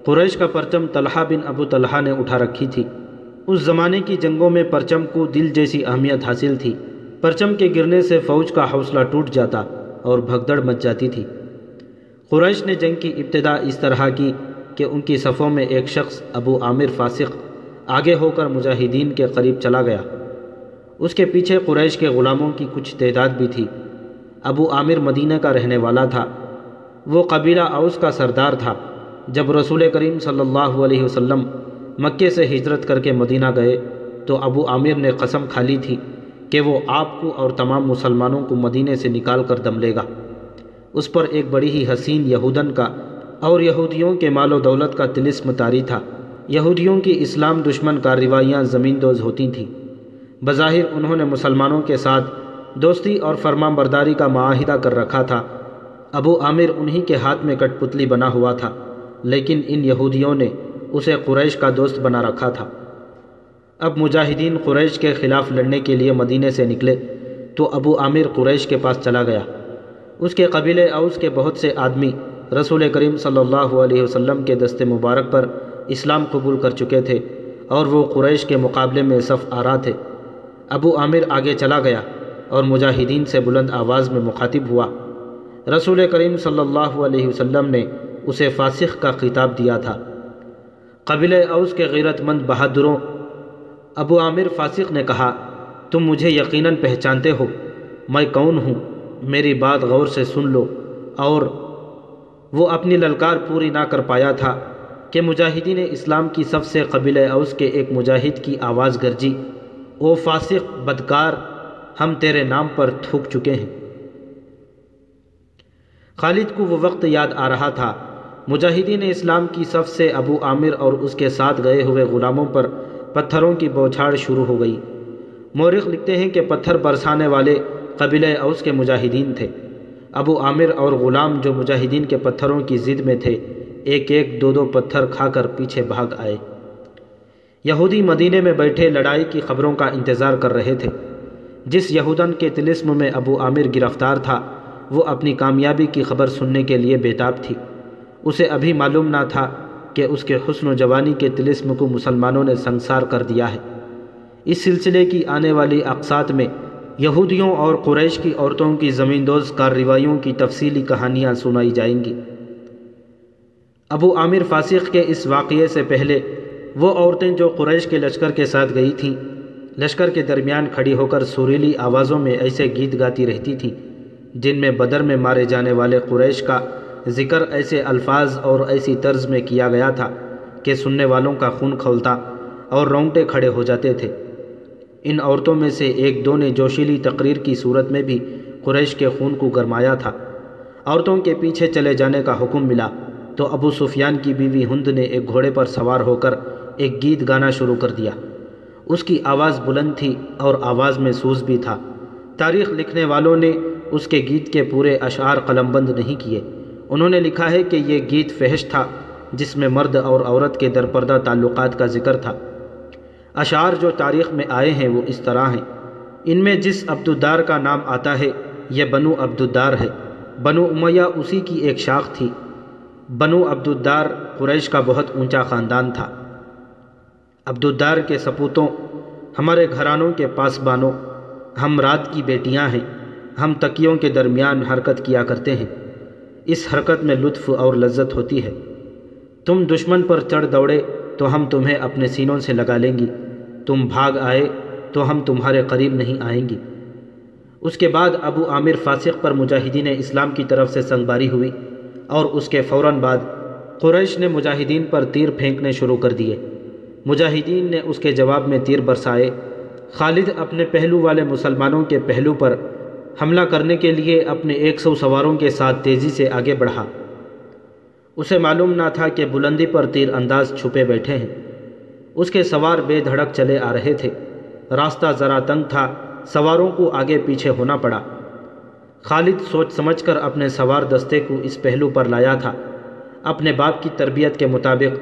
قریش کا پرچم طلحہ بن ابو طلحہ نے اٹھا رکھی تھی۔ اس زمانے کی جنگوں میں پرچم کو دل جیسی اہمیت حاصل تھی۔ پرچم کے گرنے سے فوج کا حوصلہ ٹوٹ جاتا اور بھگدڑ مچ جاتی تھی۔ قریش نے جنگ کی ابتدا اس طرح کی کہ ان کی صفوں میں ایک شخص ابو عامر فاسق آگے ہو کر مجاہدین کے قریب چلا گیا۔ اس کے پیچھے قریش کے غلاموں کی کچھ تعداد بھی تھی۔ ابو عامر مدینہ کا رہنے والا تھا، وہ قبیلہ اوس کا سردار تھا۔ جب رسول کریم صلی اللہ علیہ وسلم مکے سے ہجرت کر کے مدینہ گئے تو ابو عامر نے قسم کھا لی تھی کہ وہ آپ کو اور تمام مسلمانوں کو مدینے سے نکال کر دم لے گا۔ اس پر ایک بڑی ہی حسین یہودن کا اور یہودیوں کے مال و دولت کا طلسم طاری تھا۔ یہودیوں کی اسلام دشمن کارروائیاں زمین دوز ہوتی تھیں۔ بظاہر انہوں نے مسلمانوں کے ساتھ دوستی اور فرمان برداری کا معاہدہ کر رکھا تھا۔ ابو عامر انہی کے ہاتھ میں کٹ پتلی بنا ہوا تھا، لیکن ان یہودیوں نے اسے قریش کا دوست بنا رکھا تھا۔ اب مجاہدین قریش کے خلاف لڑنے کے لیے مدینے سے نکلے تو ابو عامر قریش کے پاس چلا گیا۔ اس کے قبیلے اوس کے بہت سے آدمی رسول کریم صلی اللہ علیہ وسلم کے دست مبارک پر اسلام قبول کر چکے تھے اور وہ قریش کے مقابلے میں صف آرا تھے۔ ابو عامر آگے چلا گیا اور مجاہدین سے بلند آواز میں مخاطب ہوا۔ رسول کریم صلی اللہ علیہ وسلم نے اسے فاسق کا خطاب دیا تھا۔ قبیلہ اوس کے غیرت مند بہادروں، ابو عامر فاسق نے کہا، تم مجھے یقیناً پہچانتے ہو، میں کون ہوں؟ میری بات غور سے سن لو۔ اور وہ اپنی للکار پوری نہ کر پایا تھا کہ مجاہدین اسلام کی صف سے قبیلہ اوس کے ایک مجاہد کی آواز گرجی، او فاسق بدکار، ہم تیرے نام پر تھوک چکے ہیں۔ خالد کو وہ وقت یاد آ رہا تھا۔ مجاہدین اسلام کی صف سے ابو عامر اور اس کے ساتھ گئے ہوئے غلاموں پر پتھروں کی بوچھاڑ شروع ہو گئی۔ مورخ لکھتے ہیں کہ پتھر برسانے والے قبیلہ اوس کے مجاہدین تھے۔ ابو عامر اور غلام جو مجاہدین کے پتھروں کی زد میں تھے، ایک ایک دو پتھر کھا کر پیچھے بھاگ آئے۔ یہودی مدینے میں بیٹھے لڑائی کی خبروں کا انتظار کر رہے تھے۔ جس یہودن کے طلسم میں ابو عامر گرفتار تھا، وہ اپنی کامیابی کی خبر سننے کے لیے بےتاب تھی۔ اسے ابھی معلوم نہ تھا کہ اس کے حسن و جوانی کے طلسم کو مسلمانوں نے سنسار کر دیا ہے۔ اس سلسلے کی آنے والی اقساط میں یہودیوں اور قریش کی عورتوں کی زمین دوز کارروائیوں کی تفصیلی کہانیاں سنائی جائیں گی۔ ابو عامر فاسق کے اس واقعے سے پہلے وہ عورتیں جو قریش کے لشکر کے ساتھ گئی تھیں، لشکر کے درمیان کھڑی ہو کر سریلی آوازوں میں ایسے گیت گاتی رہتی تھیں جن میں بدر میں مارے جانے والے قریش کا ذکر ایسے الفاظ اور ایسی طرز میں کیا گیا تھا کہ سننے والوں کا خون کھولتا اور رونگٹے کھڑے ہو جاتے تھے۔ ان عورتوں میں سے ایک دو نے جوشیلی تقریر کی صورت میں بھی قریش کے خون کو گرمایا تھا۔ عورتوں کے پیچھے چلے جانے کا حکم ملا تو ابو سفیان کی بیوی ہند نے ایک گھوڑے پر سوار ہو کر ایک گیت گانا شروع کر دیا۔ اس کی آواز بلند تھی اور آواز میں سوز بھی تھا۔ تاریخ لکھنے والوں نے اس کے گیت کے پورے اشعار قلم بند نہیں کیے۔ انہوں نے لکھا ہے کہ یہ گیت فحش تھا جس میں مرد اور عورت کے درپردہ تعلقات کا ذکر تھا۔ اشعار جو تاریخ میں آئے ہیں وہ اس طرح ہیں۔ ان میں جس عبدالدار کا نام آتا ہے یہ بنو عبدالدار ہے۔ بنو امیہ اسی کی ایک شاخ تھی۔ بنو عبدالدار قریش کا بہت اونچا خاندان تھا۔ عبدالدار کے سپوتوں، ہمارے گھرانوں کے پاسبانوں، ہم رات کی بیٹیاں ہیں، ہم تکیوں کے درمیان حرکت کیا کرتے ہیں۔ اس حرکت میں لطف اور لذت ہوتی ہے۔ تم دشمن پر چڑھ دوڑے تو ہم تمہیں اپنے سینوں سے لگا لیں گی، تم بھاگ آئے تو ہم تمہارے قریب نہیں آئیں گی۔ اس کے بعد ابو عامر فاسق پر مجاہدین اسلام کی طرف سے سنگباری ہوئی اور اس کے فوراً بعد قریش نے مجاہدین پر تیر پھینکنے شروع کر دیے۔ مجاہدین نے اس کے جواب میں تیر برسائے۔ خالد اپنے پہلو والے مسلمانوں کے پہلو پر حملہ کرنے کے لیے اپنے 100 سواروں کے ساتھ تیزی سے آگے بڑھا۔ اسے معلوم نہ تھا کہ بلندی پر تیر انداز چھپے بیٹھے ہیں۔ اس کے سوار بے دھڑک چلے آ رہے تھے۔ راستہ ذرا تنگ تھا، سواروں کو آگے پیچھے ہونا پڑا۔ خالد سوچ سمجھ کر اپنے سوار دستے کو اس پہلو پر لایا تھا۔ اپنے باپ کی تربیت کے مطابق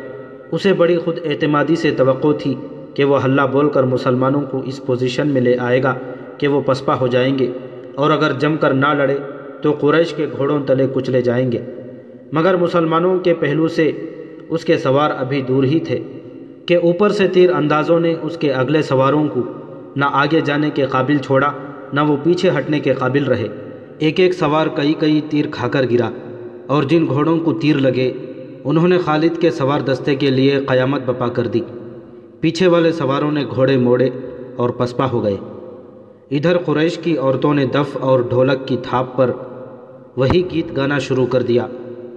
اسے بڑی خود اعتمادی سے توقع تھی کہ وہ ہلہ بول کر مسلمانوں کو اس پوزیشن میں لے آئے گا کہ وہ پسپا ہو جائیں گے، اور اگر جم کر نہ لڑے تو قریش کے گھوڑوں تلے کچلے جائیں گے۔ مگر مسلمانوں کے پہلو سے اس کے سوار ابھی دور ہی تھے کہ اوپر سے تیر اندازوں نے اس کے اگلے سواروں کو نہ آگے جانے کے قابل چھوڑا نہ وہ پیچھے ہٹنے کے قابل رہے۔ ایک ایک سوار کئی تیر کھا کر گرا، اور جن گھوڑوں کو تیر لگے انہوں نے خالد کے سوار دستے کے لیے قیامت بپا کر دی۔ پیچھے والے سواروں نے گھوڑے موڑے اور پسپا ہو گئے۔ ادھر قریش کی عورتوں نے دف اور ڈھولک کی تھاپ پر وہی گیت گانا شروع کر دیا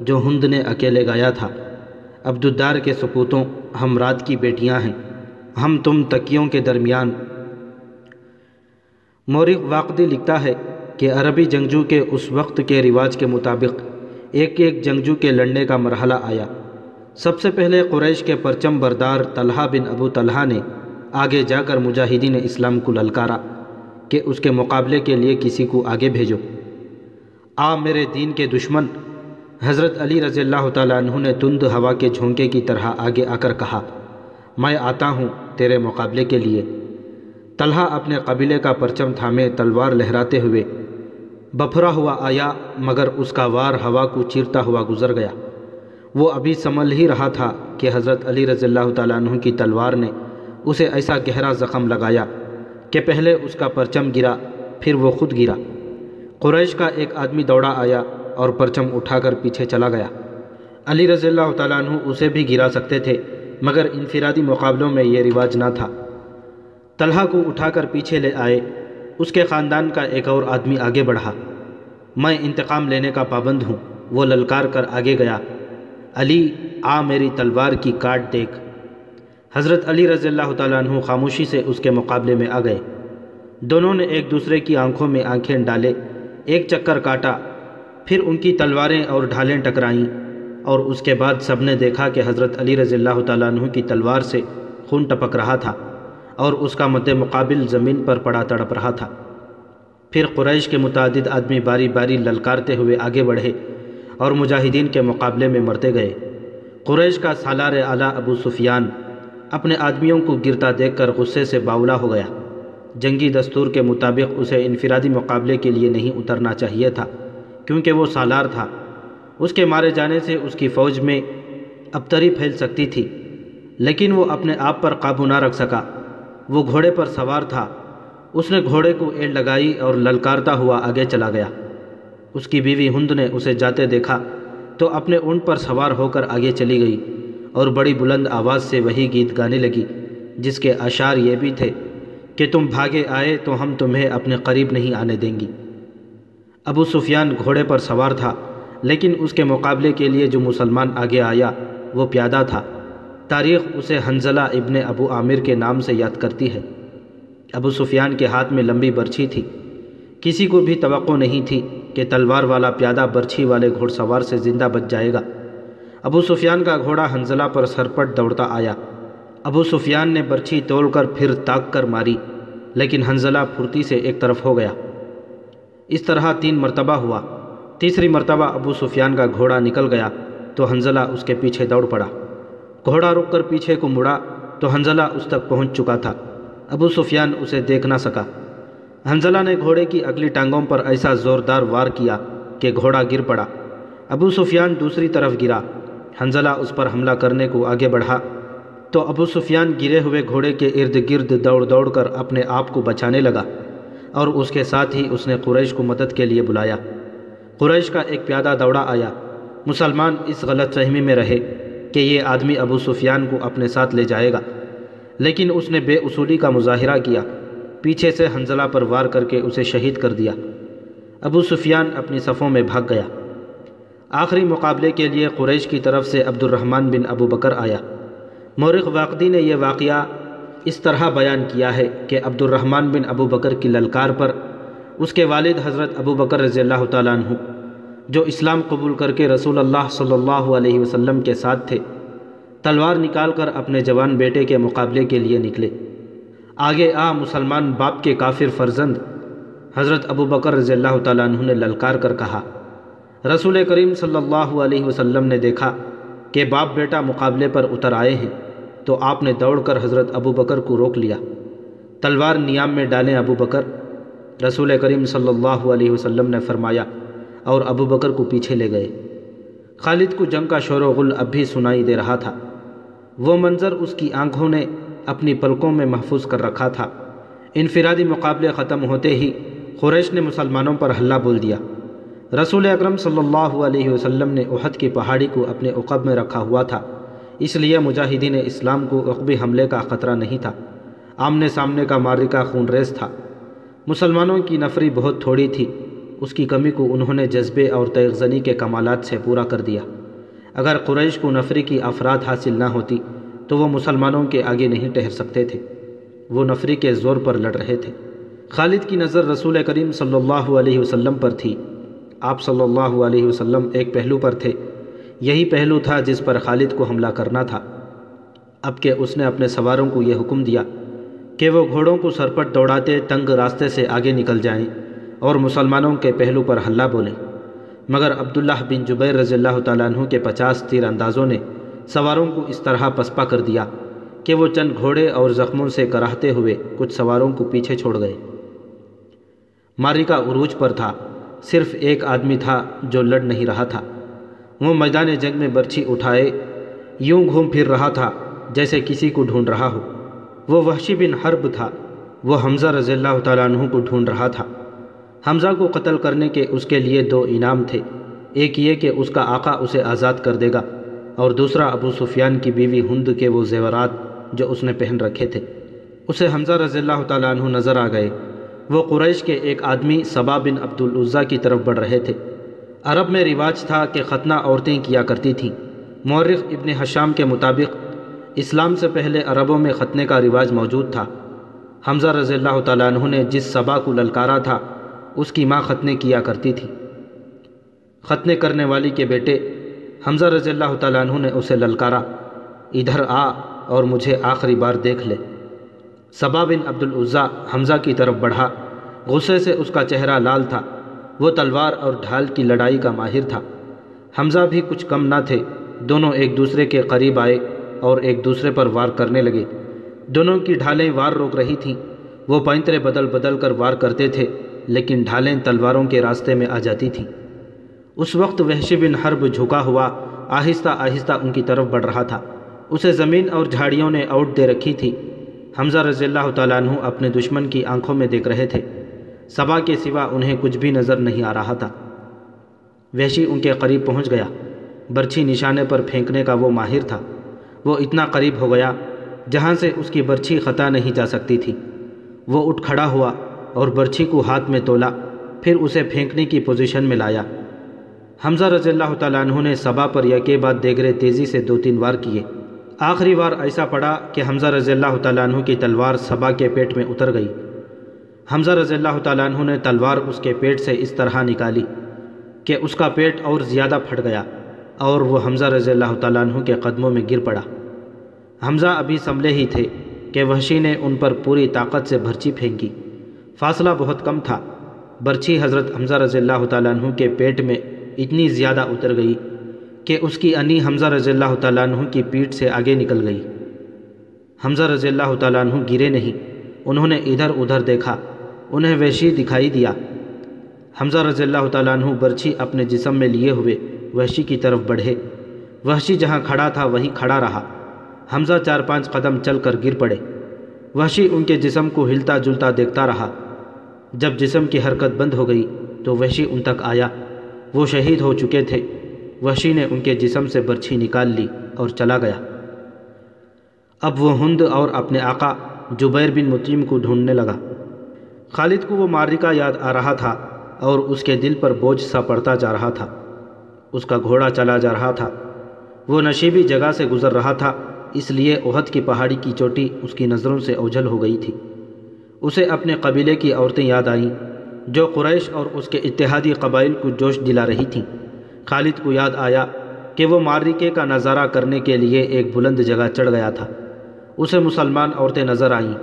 جو ہند نے اکیلے گایا تھا۔ عبدالدار کے سپوتوں، ہم رات کی بیٹیاں ہیں، ہم تم تکیوں کے درمیان۔ مورخ واقدی لکھتا ہے کہ عربی جنگجو کے اس وقت کے رواج کے مطابق ایک جنگجو کے لڑنے کا مرحلہ آیا۔ سب سے پہلے قریش کے پرچم بردار طلحہ بن ابو طلحہ نے آگے جا کر مجاہدین اسلام کو للکارا کہ اس کے مقابلے کے لیے کسی کو آگے بھیجو۔ آ میرے دین کے دشمن، حضرت علی رضی اللہ تعالیٰ عنہ نے تند ہوا کے جھونکے کی طرح آگے آ کر کہا، میں آتا ہوں تیرے مقابلے کے لیے۔ طلحہ اپنے قبیلے کا پرچم تھامے تلوار لہراتے ہوئے بپھرا ہوا آیا، مگر اس کا وار ہوا کو چیرتا ہوا گزر گیا۔ وہ ابھی سنبھل ہی رہا تھا کہ حضرت علی رضی اللہ تعالیٰ عنہ کی تلوار نے اسے ایسا گہرا زخم لگایا کہ پہلے اس کا پرچم گرا، پھر وہ خود گرا۔ قریش کا ایک آدمی دوڑا آیا اور پرچم اٹھا کر پیچھے چلا گیا۔ علی رضی اللہ تعالیٰ عنہ اسے بھی گرا سکتے تھے، مگر انفرادی مقابلوں میں یہ رواج نہ تھا۔ طلحہ کو اٹھا کر پیچھے لے آئے۔ اس کے خاندان کا ایک اور آدمی آگے بڑھا۔ میں انتقام لینے کا پابند ہوں، وہ للکار کر آگے گیا، علی آ میری تلوار کی کاٹ دیکھ۔ حضرت علی رضی اللہ تعالیٰ عنہ خاموشی سے اس کے مقابلے میں آ گئے۔ دونوں نے ایک دوسرے کی آنکھوں میں آنکھیں ڈالے، ایک چکر کاٹا، پھر ان کی تلواریں اور ڈھالیں ٹکرائیں، اور اس کے بعد سب نے دیکھا کہ حضرت علی رضی اللہ تعالیٰ عنہ کی تلوار سے خون ٹپک رہا تھا اور اس کا مد مقابل زمین پر پڑا تڑپ رہا تھا۔ پھر قریش کے متعدد آدمی باری باری للکارتے ہوئے آگے بڑھے اور مجاہدین کے مقابلے میں مرتے گئے۔ قریش کا سالار اعلیٰ ابو سفیان اپنے آدمیوں کو گرتا دیکھ کر غصے سے باولا ہو گیا۔ جنگی دستور کے مطابق اسے انفرادی مقابلے کے لیے نہیں اترنا چاہیے تھا، کیونکہ وہ سالار تھا۔ اس کے مارے جانے سے اس کی فوج میں ابتری پھیل سکتی تھی، لیکن وہ اپنے آپ پر قابو نہ رکھ سکا۔ وہ گھوڑے پر سوار تھا۔ اس نے گھوڑے کو ایڑ لگائی اور للکارتا ہوا آگے چلا گیا۔ اس کی بیوی ہند نے اسے جاتے دیکھا تو اپنے اونٹ پر سوار ہو کر آگے چلی گئی اور بڑی بلند آواز سے وہی گیت گانے لگی جس کے اشعار یہ بھی تھے کہ تم بھاگے آئے تو ہم تمہیں اپنے قریب نہیں آنے دیں گی۔ ابو سفیان گھوڑے پر سوار تھا، لیکن اس کے مقابلے کے لیے جو مسلمان آگے آیا وہ پیادہ تھا۔ تاریخ اسے حنظلہ ابن ابو عامر کے نام سے یاد کرتی ہے۔ ابو سفیان کے ہاتھ میں لمبی برچھی تھی۔ کسی کو بھی توقع نہیں تھی کہ تلوار والا پیادہ برچھی والے گھوڑ سوار سے زندہ بچ جائے گا۔ ابو سفیان کا گھوڑا حنظلہ پر سرپٹ دوڑتا آیا ابو سفیان نے برچھی تول کر پھر تاک کر ماری، لیکن حنظلہ پھرتی سے ایک طرف ہو گیا۔ اس طرح 3 مرتبہ ہوا۔ تیسری مرتبہ ابو سفیان کا گھوڑا نکل گیا تو حنظلہ اس کے پیچھے دوڑ پڑا۔ گھوڑا رک کر پیچھے کو مڑا تو حنظلہ اس تک پہنچ چکا تھا۔ ابو سفیان اسے دیکھ نہ سکا۔ حنظلہ نے گھوڑے کی اگلی ٹانگوں پر ایسا زوردار وار کیا کہ گھوڑا گر پڑا۔ ابو سفیان دوسری طرف گرا۔ حنظلہ اس پر حملہ کرنے کو آگے بڑھا تو ابو سفیان گرے ہوئے گھوڑے کے ارد گرد دوڑ دوڑ کر اپنے آپ کو بچانے لگا، اور اس کے ساتھ ہی اس نے قریش کو مدد کے لیے بلایا۔ قریش کا ایک پیادہ دوڑا آیا۔ مسلمان اس غلط فہمی میں رہے کہ یہ آدمی ابو سفیان کو اپنے ساتھ لے جائے گا، لیکن اس نے بے اصولی کا مظاہرہ کیا، پیچھے سے حنظلہ پر وار کر کے اسے شہید کر دیا۔ ابو سفیان اپنی صفوں میں بھاگ گیا۔ آخری مقابلے کے لیے قریش کی طرف سے عبد الرحمن بن ابو بکر آیا۔ مورخ واقدی نے یہ واقعہ اس طرح بیان کیا ہے کہ عبد الرحمن بن ابو بکر کی للکار پر اس کے والد حضرت ابو بکر رضی اللہ تعالیٰ عنہ، جو اسلام قبول کر کے رسول اللہ صلی اللہ علیہ وسلم کے ساتھ تھے، تلوار نکال کر اپنے جوان بیٹے کے مقابلے کے لیے نکلے۔ آگے مسلمان باپ کے کافر فرزند حضرت ابو بکر رضی اللہ تعالیٰ عنہ نے للکار کر کہا۔ رسول کریم صلی اللہ علیہ وسلم نے دیکھا کہ باپ بیٹا مقابلے پر اتر آئے ہیں، تو آپ نے دوڑ کر حضرت ابو بکر کو روک لیا۔ تلوار نیام میں ڈالیں ابو بکر، رسول کریم صلی اللہ علیہ وسلم نے فرمایا، اور ابو بکر کو پیچھے لے گئے۔ خالد کو جنگ کا شور و غل اب بھی سنائی دے رہا تھا۔ وہ منظر اس کی آنکھوں نے اپنی پلکوں میں محفوظ کر رکھا تھا۔ انفرادی مقابلے ختم ہوتے ہی قریش نے مسلمانوں پر حملہ بول دیا۔ رسول اکرم صلی اللہ علیہ وسلم نے احد کی پہاڑی کو اپنے عقب میں رکھا ہوا تھا، اس لیے مجاہدین اسلام کو عقبی حملے کا خطرہ نہیں تھا۔ آمنے سامنے کا معرکہ خون ریز تھا۔ مسلمانوں کی نفری بہت تھوڑی تھی، اس کی کمی کو انہوں نے جذبے اور تیغ زنی کے کمالات سے پورا کر دیا۔ اگر قریش کو نفری کی افراد حاصل نہ ہوتی تو وہ مسلمانوں کے آگے نہیں ٹھہر سکتے تھے، وہ نفری کے زور پر لڑ رہے تھے۔ خالد کی نظر رسول کریم صلی اللہ علیہ وسلم پر تھی۔ آپ صلی اللہ علیہ وسلم ایک پہلو پر تھے، یہی پہلو تھا جس پر خالد کو حملہ کرنا تھا۔ اب کہ اس نے اپنے سواروں کو یہ حکم دیا کہ وہ گھوڑوں کو سرپٹ دوڑاتے تنگ راستے سے آگے نکل جائیں اور مسلمانوں کے پہلو پر حلہ بولیں، مگر عبداللہ بن جبیر رضی اللہ تعالیٰ عنہ کے 50 تیر اندازوں نے سواروں کو اس طرح پسپا کر دیا کہ وہ چند گھوڑے اور زخموں سے کراہتے ہوئے کچھ سواروں کو پیچھے چھوڑ گئے۔ معرکہ عروج پر تھا، صرف ایک آدمی تھا جو لڑ نہیں رہا تھا۔ وہ میدان جنگ میں برچھی اٹھائے یوں گھوم پھر رہا تھا جیسے کسی کو ڈھونڈ رہا ہو۔ وہ وحشی بن حرب تھا، وہ حمزہ رضی اللہ تعالیٰ عنہ کو ڈھونڈ رہا تھا۔ حمزہ کو قتل کرنے کے اس کے لیے 2 انعام تھے، ایک یہ کہ اس کا آقا اسے آزاد کر دے گا، اور دوسرا ابو سفیان کی بیوی ہند کے وہ زیورات جو اس نے پہن رکھے تھے۔ اسے حمزہ رضی اللہ تعالیٰ عنہ نظر آ گئے۔ وہ قریش کے ایک آدمی صبا بن عبد العزیٰ کی طرف بڑھ رہے تھے۔ عرب میں رواج تھا کہ ختنہ عورتیں کیا کرتی تھیں۔ مورخ ابن حشام کے مطابق اسلام سے پہلے عربوں میں ختنے کا رواج موجود تھا۔ حمزہ رضی اللہ تعالیٰ عنہ نے جس صبا کو للکارا تھا اس کی ماں ختنے کیا کرتی تھی۔ ختنے کرنے والی کے بیٹے حمزہ رضی اللہ تعالیٰ عنہ نے اسے للکارا، ادھر آ اور مجھے آخری بار دیکھ لے۔ صبا بن عبد العزیٰ حمزہ کی طرف بڑھا، غصے سے اس کا چہرہ لال تھا۔ وہ تلوار اور ڈھال کی لڑائی کا ماہر تھا۔ حمزہ بھی کچھ کم نہ تھے۔ دونوں ایک دوسرے کے قریب آئے اور ایک دوسرے پر وار کرنے لگے۔ دونوں کی ڈھالیں وار روک رہی تھیں۔ وہ پینترے بدل بدل کر وار کرتے تھے، لیکن ڈھالیں تلواروں کے راستے میں آ جاتی تھیں۔ اس وقت وحشی بن حرب جھکا ہوا آہستہ آہستہ ان کی طرف بڑھ رہا تھا۔ اسے زمین اور جھاڑیوں نے اوٹ دے رکھی تھی۔ حمزہ رضی اللہ تعالیٰ عنہ اپنے دشمن کی آنکھوں میں دیکھ رہے تھے، صبا کے سوا انہیں کچھ بھی نظر نہیں آ رہا تھا۔ وحشی ان کے قریب پہنچ گیا۔ برچھی نشانے پر پھینکنے کا وہ ماہر تھا۔ وہ اتنا قریب ہو گیا جہاں سے اس کی برچھی خطا نہیں جا سکتی تھی۔ وہ اٹھ کھڑا ہوا اور برچھی کو ہاتھ میں تولا، پھر اسے پھینکنے کی پوزیشن میں لایا۔ حمزہ رضی اللہ تعالیٰ عنہ نے صبا پر یکے بعد دیگرے تیزی سے 2-3 وار کیے۔ آخری وار ایسا پڑا کہ حمزہ رضی اللہ تعالیٰ عنہ کی تلوار صبا کے پیٹ میں اتر گئی۔ حمزہ رضی اللہ تعالیٰ عنہ نے تلوار اس کے پیٹ سے اس طرح نکالی کہ اس کا پیٹ اور زیادہ پھٹ گیا اور وہ حمزہ رضی اللہ تعالیٰ عنہ کے قدموں میں گر پڑا۔ حمزہ ابھی سنبھلے ہی تھے کہ وحشی نے ان پر پوری طاقت سے برچی پھینکی۔ فاصلہ بہت کم تھا۔ برچھی حضرت حمزہ رضی اللہ تعالیٰ عنہ کے پیٹ میں اتنی زیادہ اتر گئی کہ اس کی انی حمزہ رضی اللہ تعالیٰ عنہ کی پیٹھ سے آگے نکل گئی۔ حمزہ رضی اللہ تعالیٰ عنہ گرے نہیں، انہوں نے ادھر ادھر دیکھا، انہیں وحشی دکھائی دیا۔ حمزہ رضی اللہ تعالیٰ عنہ برچھی اپنے جسم میں لیے ہوئے وحشی کی طرف بڑھے۔ وحشی جہاں کھڑا تھا وہیں کھڑا رہا۔ حمزہ 4-5 قدم چل کر گر پڑے۔ وحشی ان کے جسم کو ہلتا جلتا دیکھتا رہا۔ جب جسم کی حرکت بند ہو گئی تو وحشی ان تک آیا۔ وہ شہید ہو چکے تھے۔ وحشی نے ان کے جسم سے برچھی نکال لی اور چلا گیا۔ اب وہ ہند اور اپنے آقا جبیر بن مطعم کو ڈھونڈنے لگا۔ خالد کو وہ معرکہ یاد آ رہا تھا اور اس کے دل پر بوجھ سا پڑتا جا رہا تھا۔ اس کا گھوڑا چلا جا رہا تھا۔ وہ نشیبی جگہ سے گزر رہا تھا، اس لیے احد کی پہاڑی کی چوٹی اس کی نظروں سے اوجھل ہو گئی تھی۔ اسے اپنے قبیلے کی عورتیں یاد آئیں جو قریش اور اس کے اتحادی قبائل کو جوش دلا رہی تھیں۔ خالد کو یاد آیا کہ وہ معرکے کا نظارہ کرنے کے لیے ایک بلند جگہ چڑھ گیا تھا۔ اسے مسلمان عورتیں نظر آئیں۔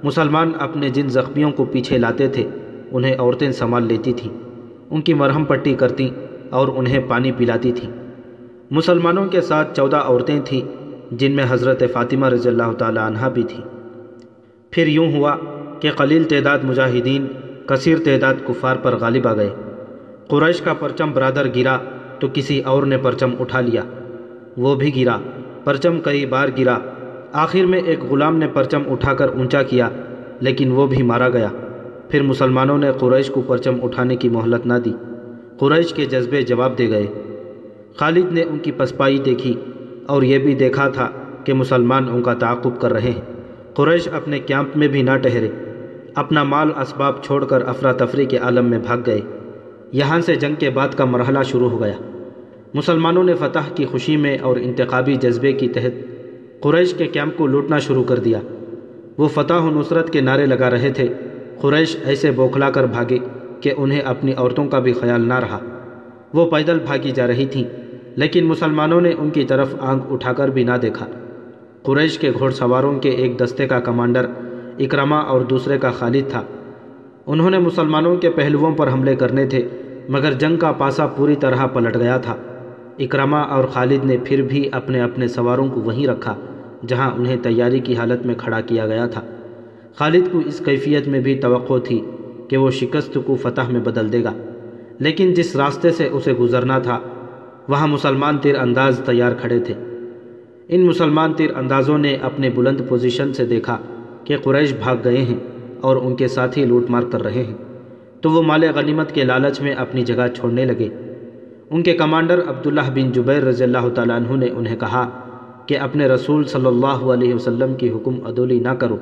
مسلمان اپنے جن زخمیوں کو پیچھے لاتے تھے انہیں عورتیں سنبھال لیتی تھیں، ان کی مرہم پٹی کرتیں اور انہیں پانی پلاتی تھیں۔ مسلمانوں کے ساتھ 14 عورتیں تھیں جن میں حضرت فاطمہ رضی اللہ تعالی عنہا بھی تھی۔ پھر یوں ہوا کہ قلیل تعداد مجاہدین کثیر تعداد کفار پر غالب آ گئے۔ قریش کا پرچم برادر گرا تو کسی اور نے پرچم اٹھا لیا، وہ بھی گرا، پرچم کئی بار گرا۔ آخر میں ایک غلام نے پرچم اٹھا کر اونچا کیا لیکن وہ بھی مارا گیا۔ پھر مسلمانوں نے قریش کو پرچم اٹھانے کی مہلت نہ دی۔ قریش کے جذبے جواب دے گئے۔ خالد نے ان کی پسپائی دیکھی اور یہ بھی دیکھا تھا کہ مسلمان ان کا تعاقب کر رہے ہیں۔ قریش اپنے کیمپ میں بھی نہ ٹھہرے، اپنا مال اسباب چھوڑ کر افراتفری کے عالم میں بھاگ گئے۔ یہاں سے جنگ کے بعد کا مرحلہ شروع ہو گیا۔ مسلمانوں نے فتح کی خوشی میں اور انتخابی جذبے کی تحت قریش کے کیمپ کو لوٹنا شروع کر دیا۔ وہ فتح و نصرت کے نعرے لگا رہے تھے۔ قریش ایسے بوکھلا کر بھاگے کہ انہیں اپنی عورتوں کا بھی خیال نہ رہا۔ وہ پیدل بھاگی جا رہی تھیں لیکن مسلمانوں نے ان کی طرف آنکھ اٹھا کر بھی نہ دیکھا۔ قریش کے گھوڑ سواروں کے ایک دستے کا کمانڈر اکرمہ اور دوسرے کا خالد تھا۔ انہوں نے مسلمانوں کے پہلوؤں پر حملے کرنے تھے مگر جنگ کا پاسا پوری طرح پلٹ گیا تھا۔ اکرمہ اور خالد نے پھر بھی اپنے اپنے سواروں کو وہیں رکھا جہاں انہیں تیاری کی حالت میں کھڑا کیا گیا تھا۔ خالد کو اس کیفیت میں بھی توقع تھی کہ وہ شکست کو فتح میں بدل دے گا، لیکن جس راستے سے اسے گزرنا تھا وہاں مسلمان تیر انداز تیار کھڑے تھے۔ ان مسلمان تیر اندازوں نے اپنے بلند پوزیشن سے دیکھا کہ قریش بھاگ گئے ہیں اور ان کے ساتھی لوٹ مار کر رہے ہیں، تو وہ مال غنیمت کے لالچ میں اپنی جگہ چھوڑنے لگے۔ ان کے کمانڈر عبداللہ بن جبیر رضی اللہ تعالیٰ عنہ نے انہیں کہا کہ اپنے رسول صلی اللہ علیہ وسلم کی حکم عدولی نہ کرو،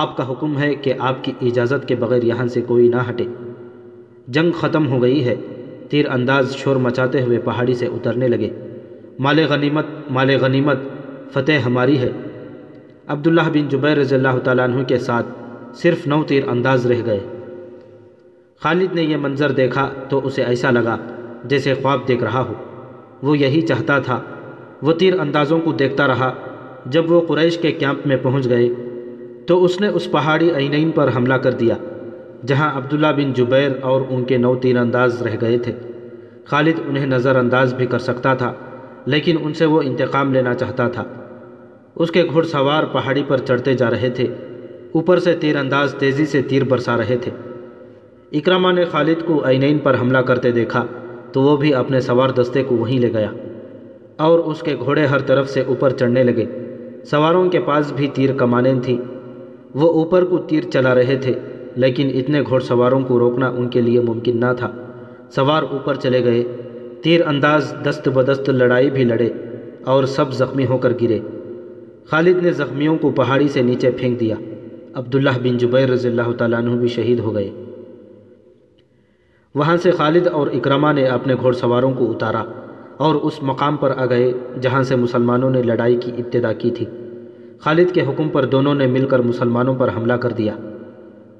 آپ کا حکم ہے کہ آپ کی اجازت کے بغیر یہاں سے کوئی نہ ہٹے۔ جنگ ختم ہو گئی ہے۔ تیر انداز شور مچاتے ہوئے پہاڑی سے اترنے لگے۔ مال غنیمت، مال غنیمت، فتح ہماری ہے۔ عبداللہ بن جبیر رضی اللہ تعالیٰ عنہ کے ساتھ صرف 9 تیر انداز رہ گئے۔ خالد نے یہ منظر دیکھا تو اسے ایسا لگا جیسے خواب دیکھ رہا ہو۔ وہ یہی چاہتا تھا۔ وہ تیر اندازوں کو دیکھتا رہا۔ جب وہ قریش کے کیمپ میں پہنچ گئے تو اس نے اس پہاڑی عینین پر حملہ کر دیا جہاں عبداللہ بن جبیر اور ان کے 9 تیر انداز رہ گئے تھے۔ خالد انہیں نظر انداز بھی کر سکتا تھا لیکن ان سے وہ انتقام لینا چاہتا تھا۔ اس کے گھڑ سوار پہاڑی پر چڑھتے جا رہے تھے، اوپر سے تیر انداز تیزی سے تیر برسا رہے تھے۔ اکرمہ نے خالد کو عینین پر حملہ کرتے دیکھا تو وہ بھی اپنے سوار دستے کو وہیں لے گیا اور اس کے گھوڑے ہر طرف سے اوپر چڑھنے لگے۔ سواروں کے پاس بھی تیر کمانیں تھیں۔ وہ اوپر کو تیر چلا رہے تھے لیکن اتنے گھوڑ سواروں کو روکنا ان کے لیے ممکن نہ تھا۔ سوار اوپر چلے گئے، تیر انداز دست بدست لڑائی بھی لڑے اور سب زخمی ہو کر گرے۔ خالد نے زخمیوں کو پہاڑی سے نیچے پھینک دیا۔ عبداللہ بن جبیر رضی اللہ تعالیٰ عنہ بھی شہید ہو گئے۔ وہاں سے خالد اور اکرمہ نے اپنے گھوڑ سواروں کو اتارا اور اس مقام پر آ گئے جہاں سے مسلمانوں نے لڑائی کی ابتدا کی تھی۔ خالد کے حکم پر دونوں نے مل کر مسلمانوں پر حملہ کر دیا۔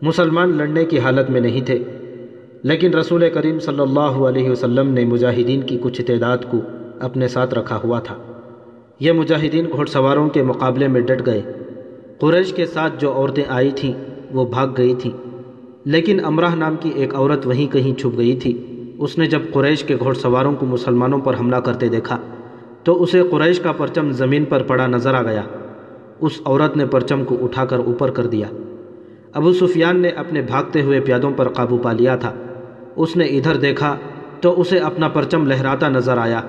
مسلمان لڑنے کی حالت میں نہیں تھے لیکن رسول کریم صلی اللہ علیہ وسلم نے مجاہدین کی کچھ تعداد کو اپنے ساتھ رکھا ہوا تھا۔ یہ مجاہدین گھوڑ سواروں کے مقابلے میں ڈٹ گئے۔ قریش کے ساتھ جو عورتیں آئی تھیں وہ بھاگ گئی تھیں، لیکن امرہ نام کی ایک عورت وہیں کہیں چھپ گئی تھی۔ اس نے جب قریش کے گھوڑ سواروں کو مسلمانوں پر حملہ کرتے دیکھا تو اسے قریش کا پرچم زمین پر پڑا نظر آ گیا۔ اس عورت نے پرچم کو اٹھا کر اوپر کر دیا۔ ابو سفیان نے اپنے بھاگتے ہوئے پیادوں پر قابو پا لیا تھا۔ اس نے ادھر دیکھا تو اسے اپنا پرچم لہراتا نظر آیا۔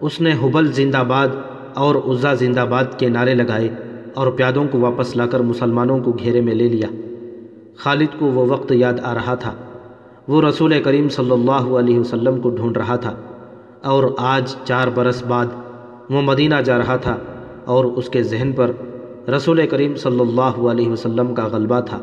اس نے حبل زندہ باد اور عزا زندہ باد کے نعرے لگائے اور پیادوں کو واپس لا کر مسلمانوں کو گھیرے میں لے لیا۔ خالد کو وہ وقت یاد آ رہا تھا۔ وہ رسول کریم صلی اللہ علیہ وسلم کو ڈھونڈ رہا تھا، اور آج 4 برس بعد وہ مدینہ جا رہا تھا اور اس کے ذہن پر رسول کریم صلی اللہ علیہ وسلم کا غلبہ تھا۔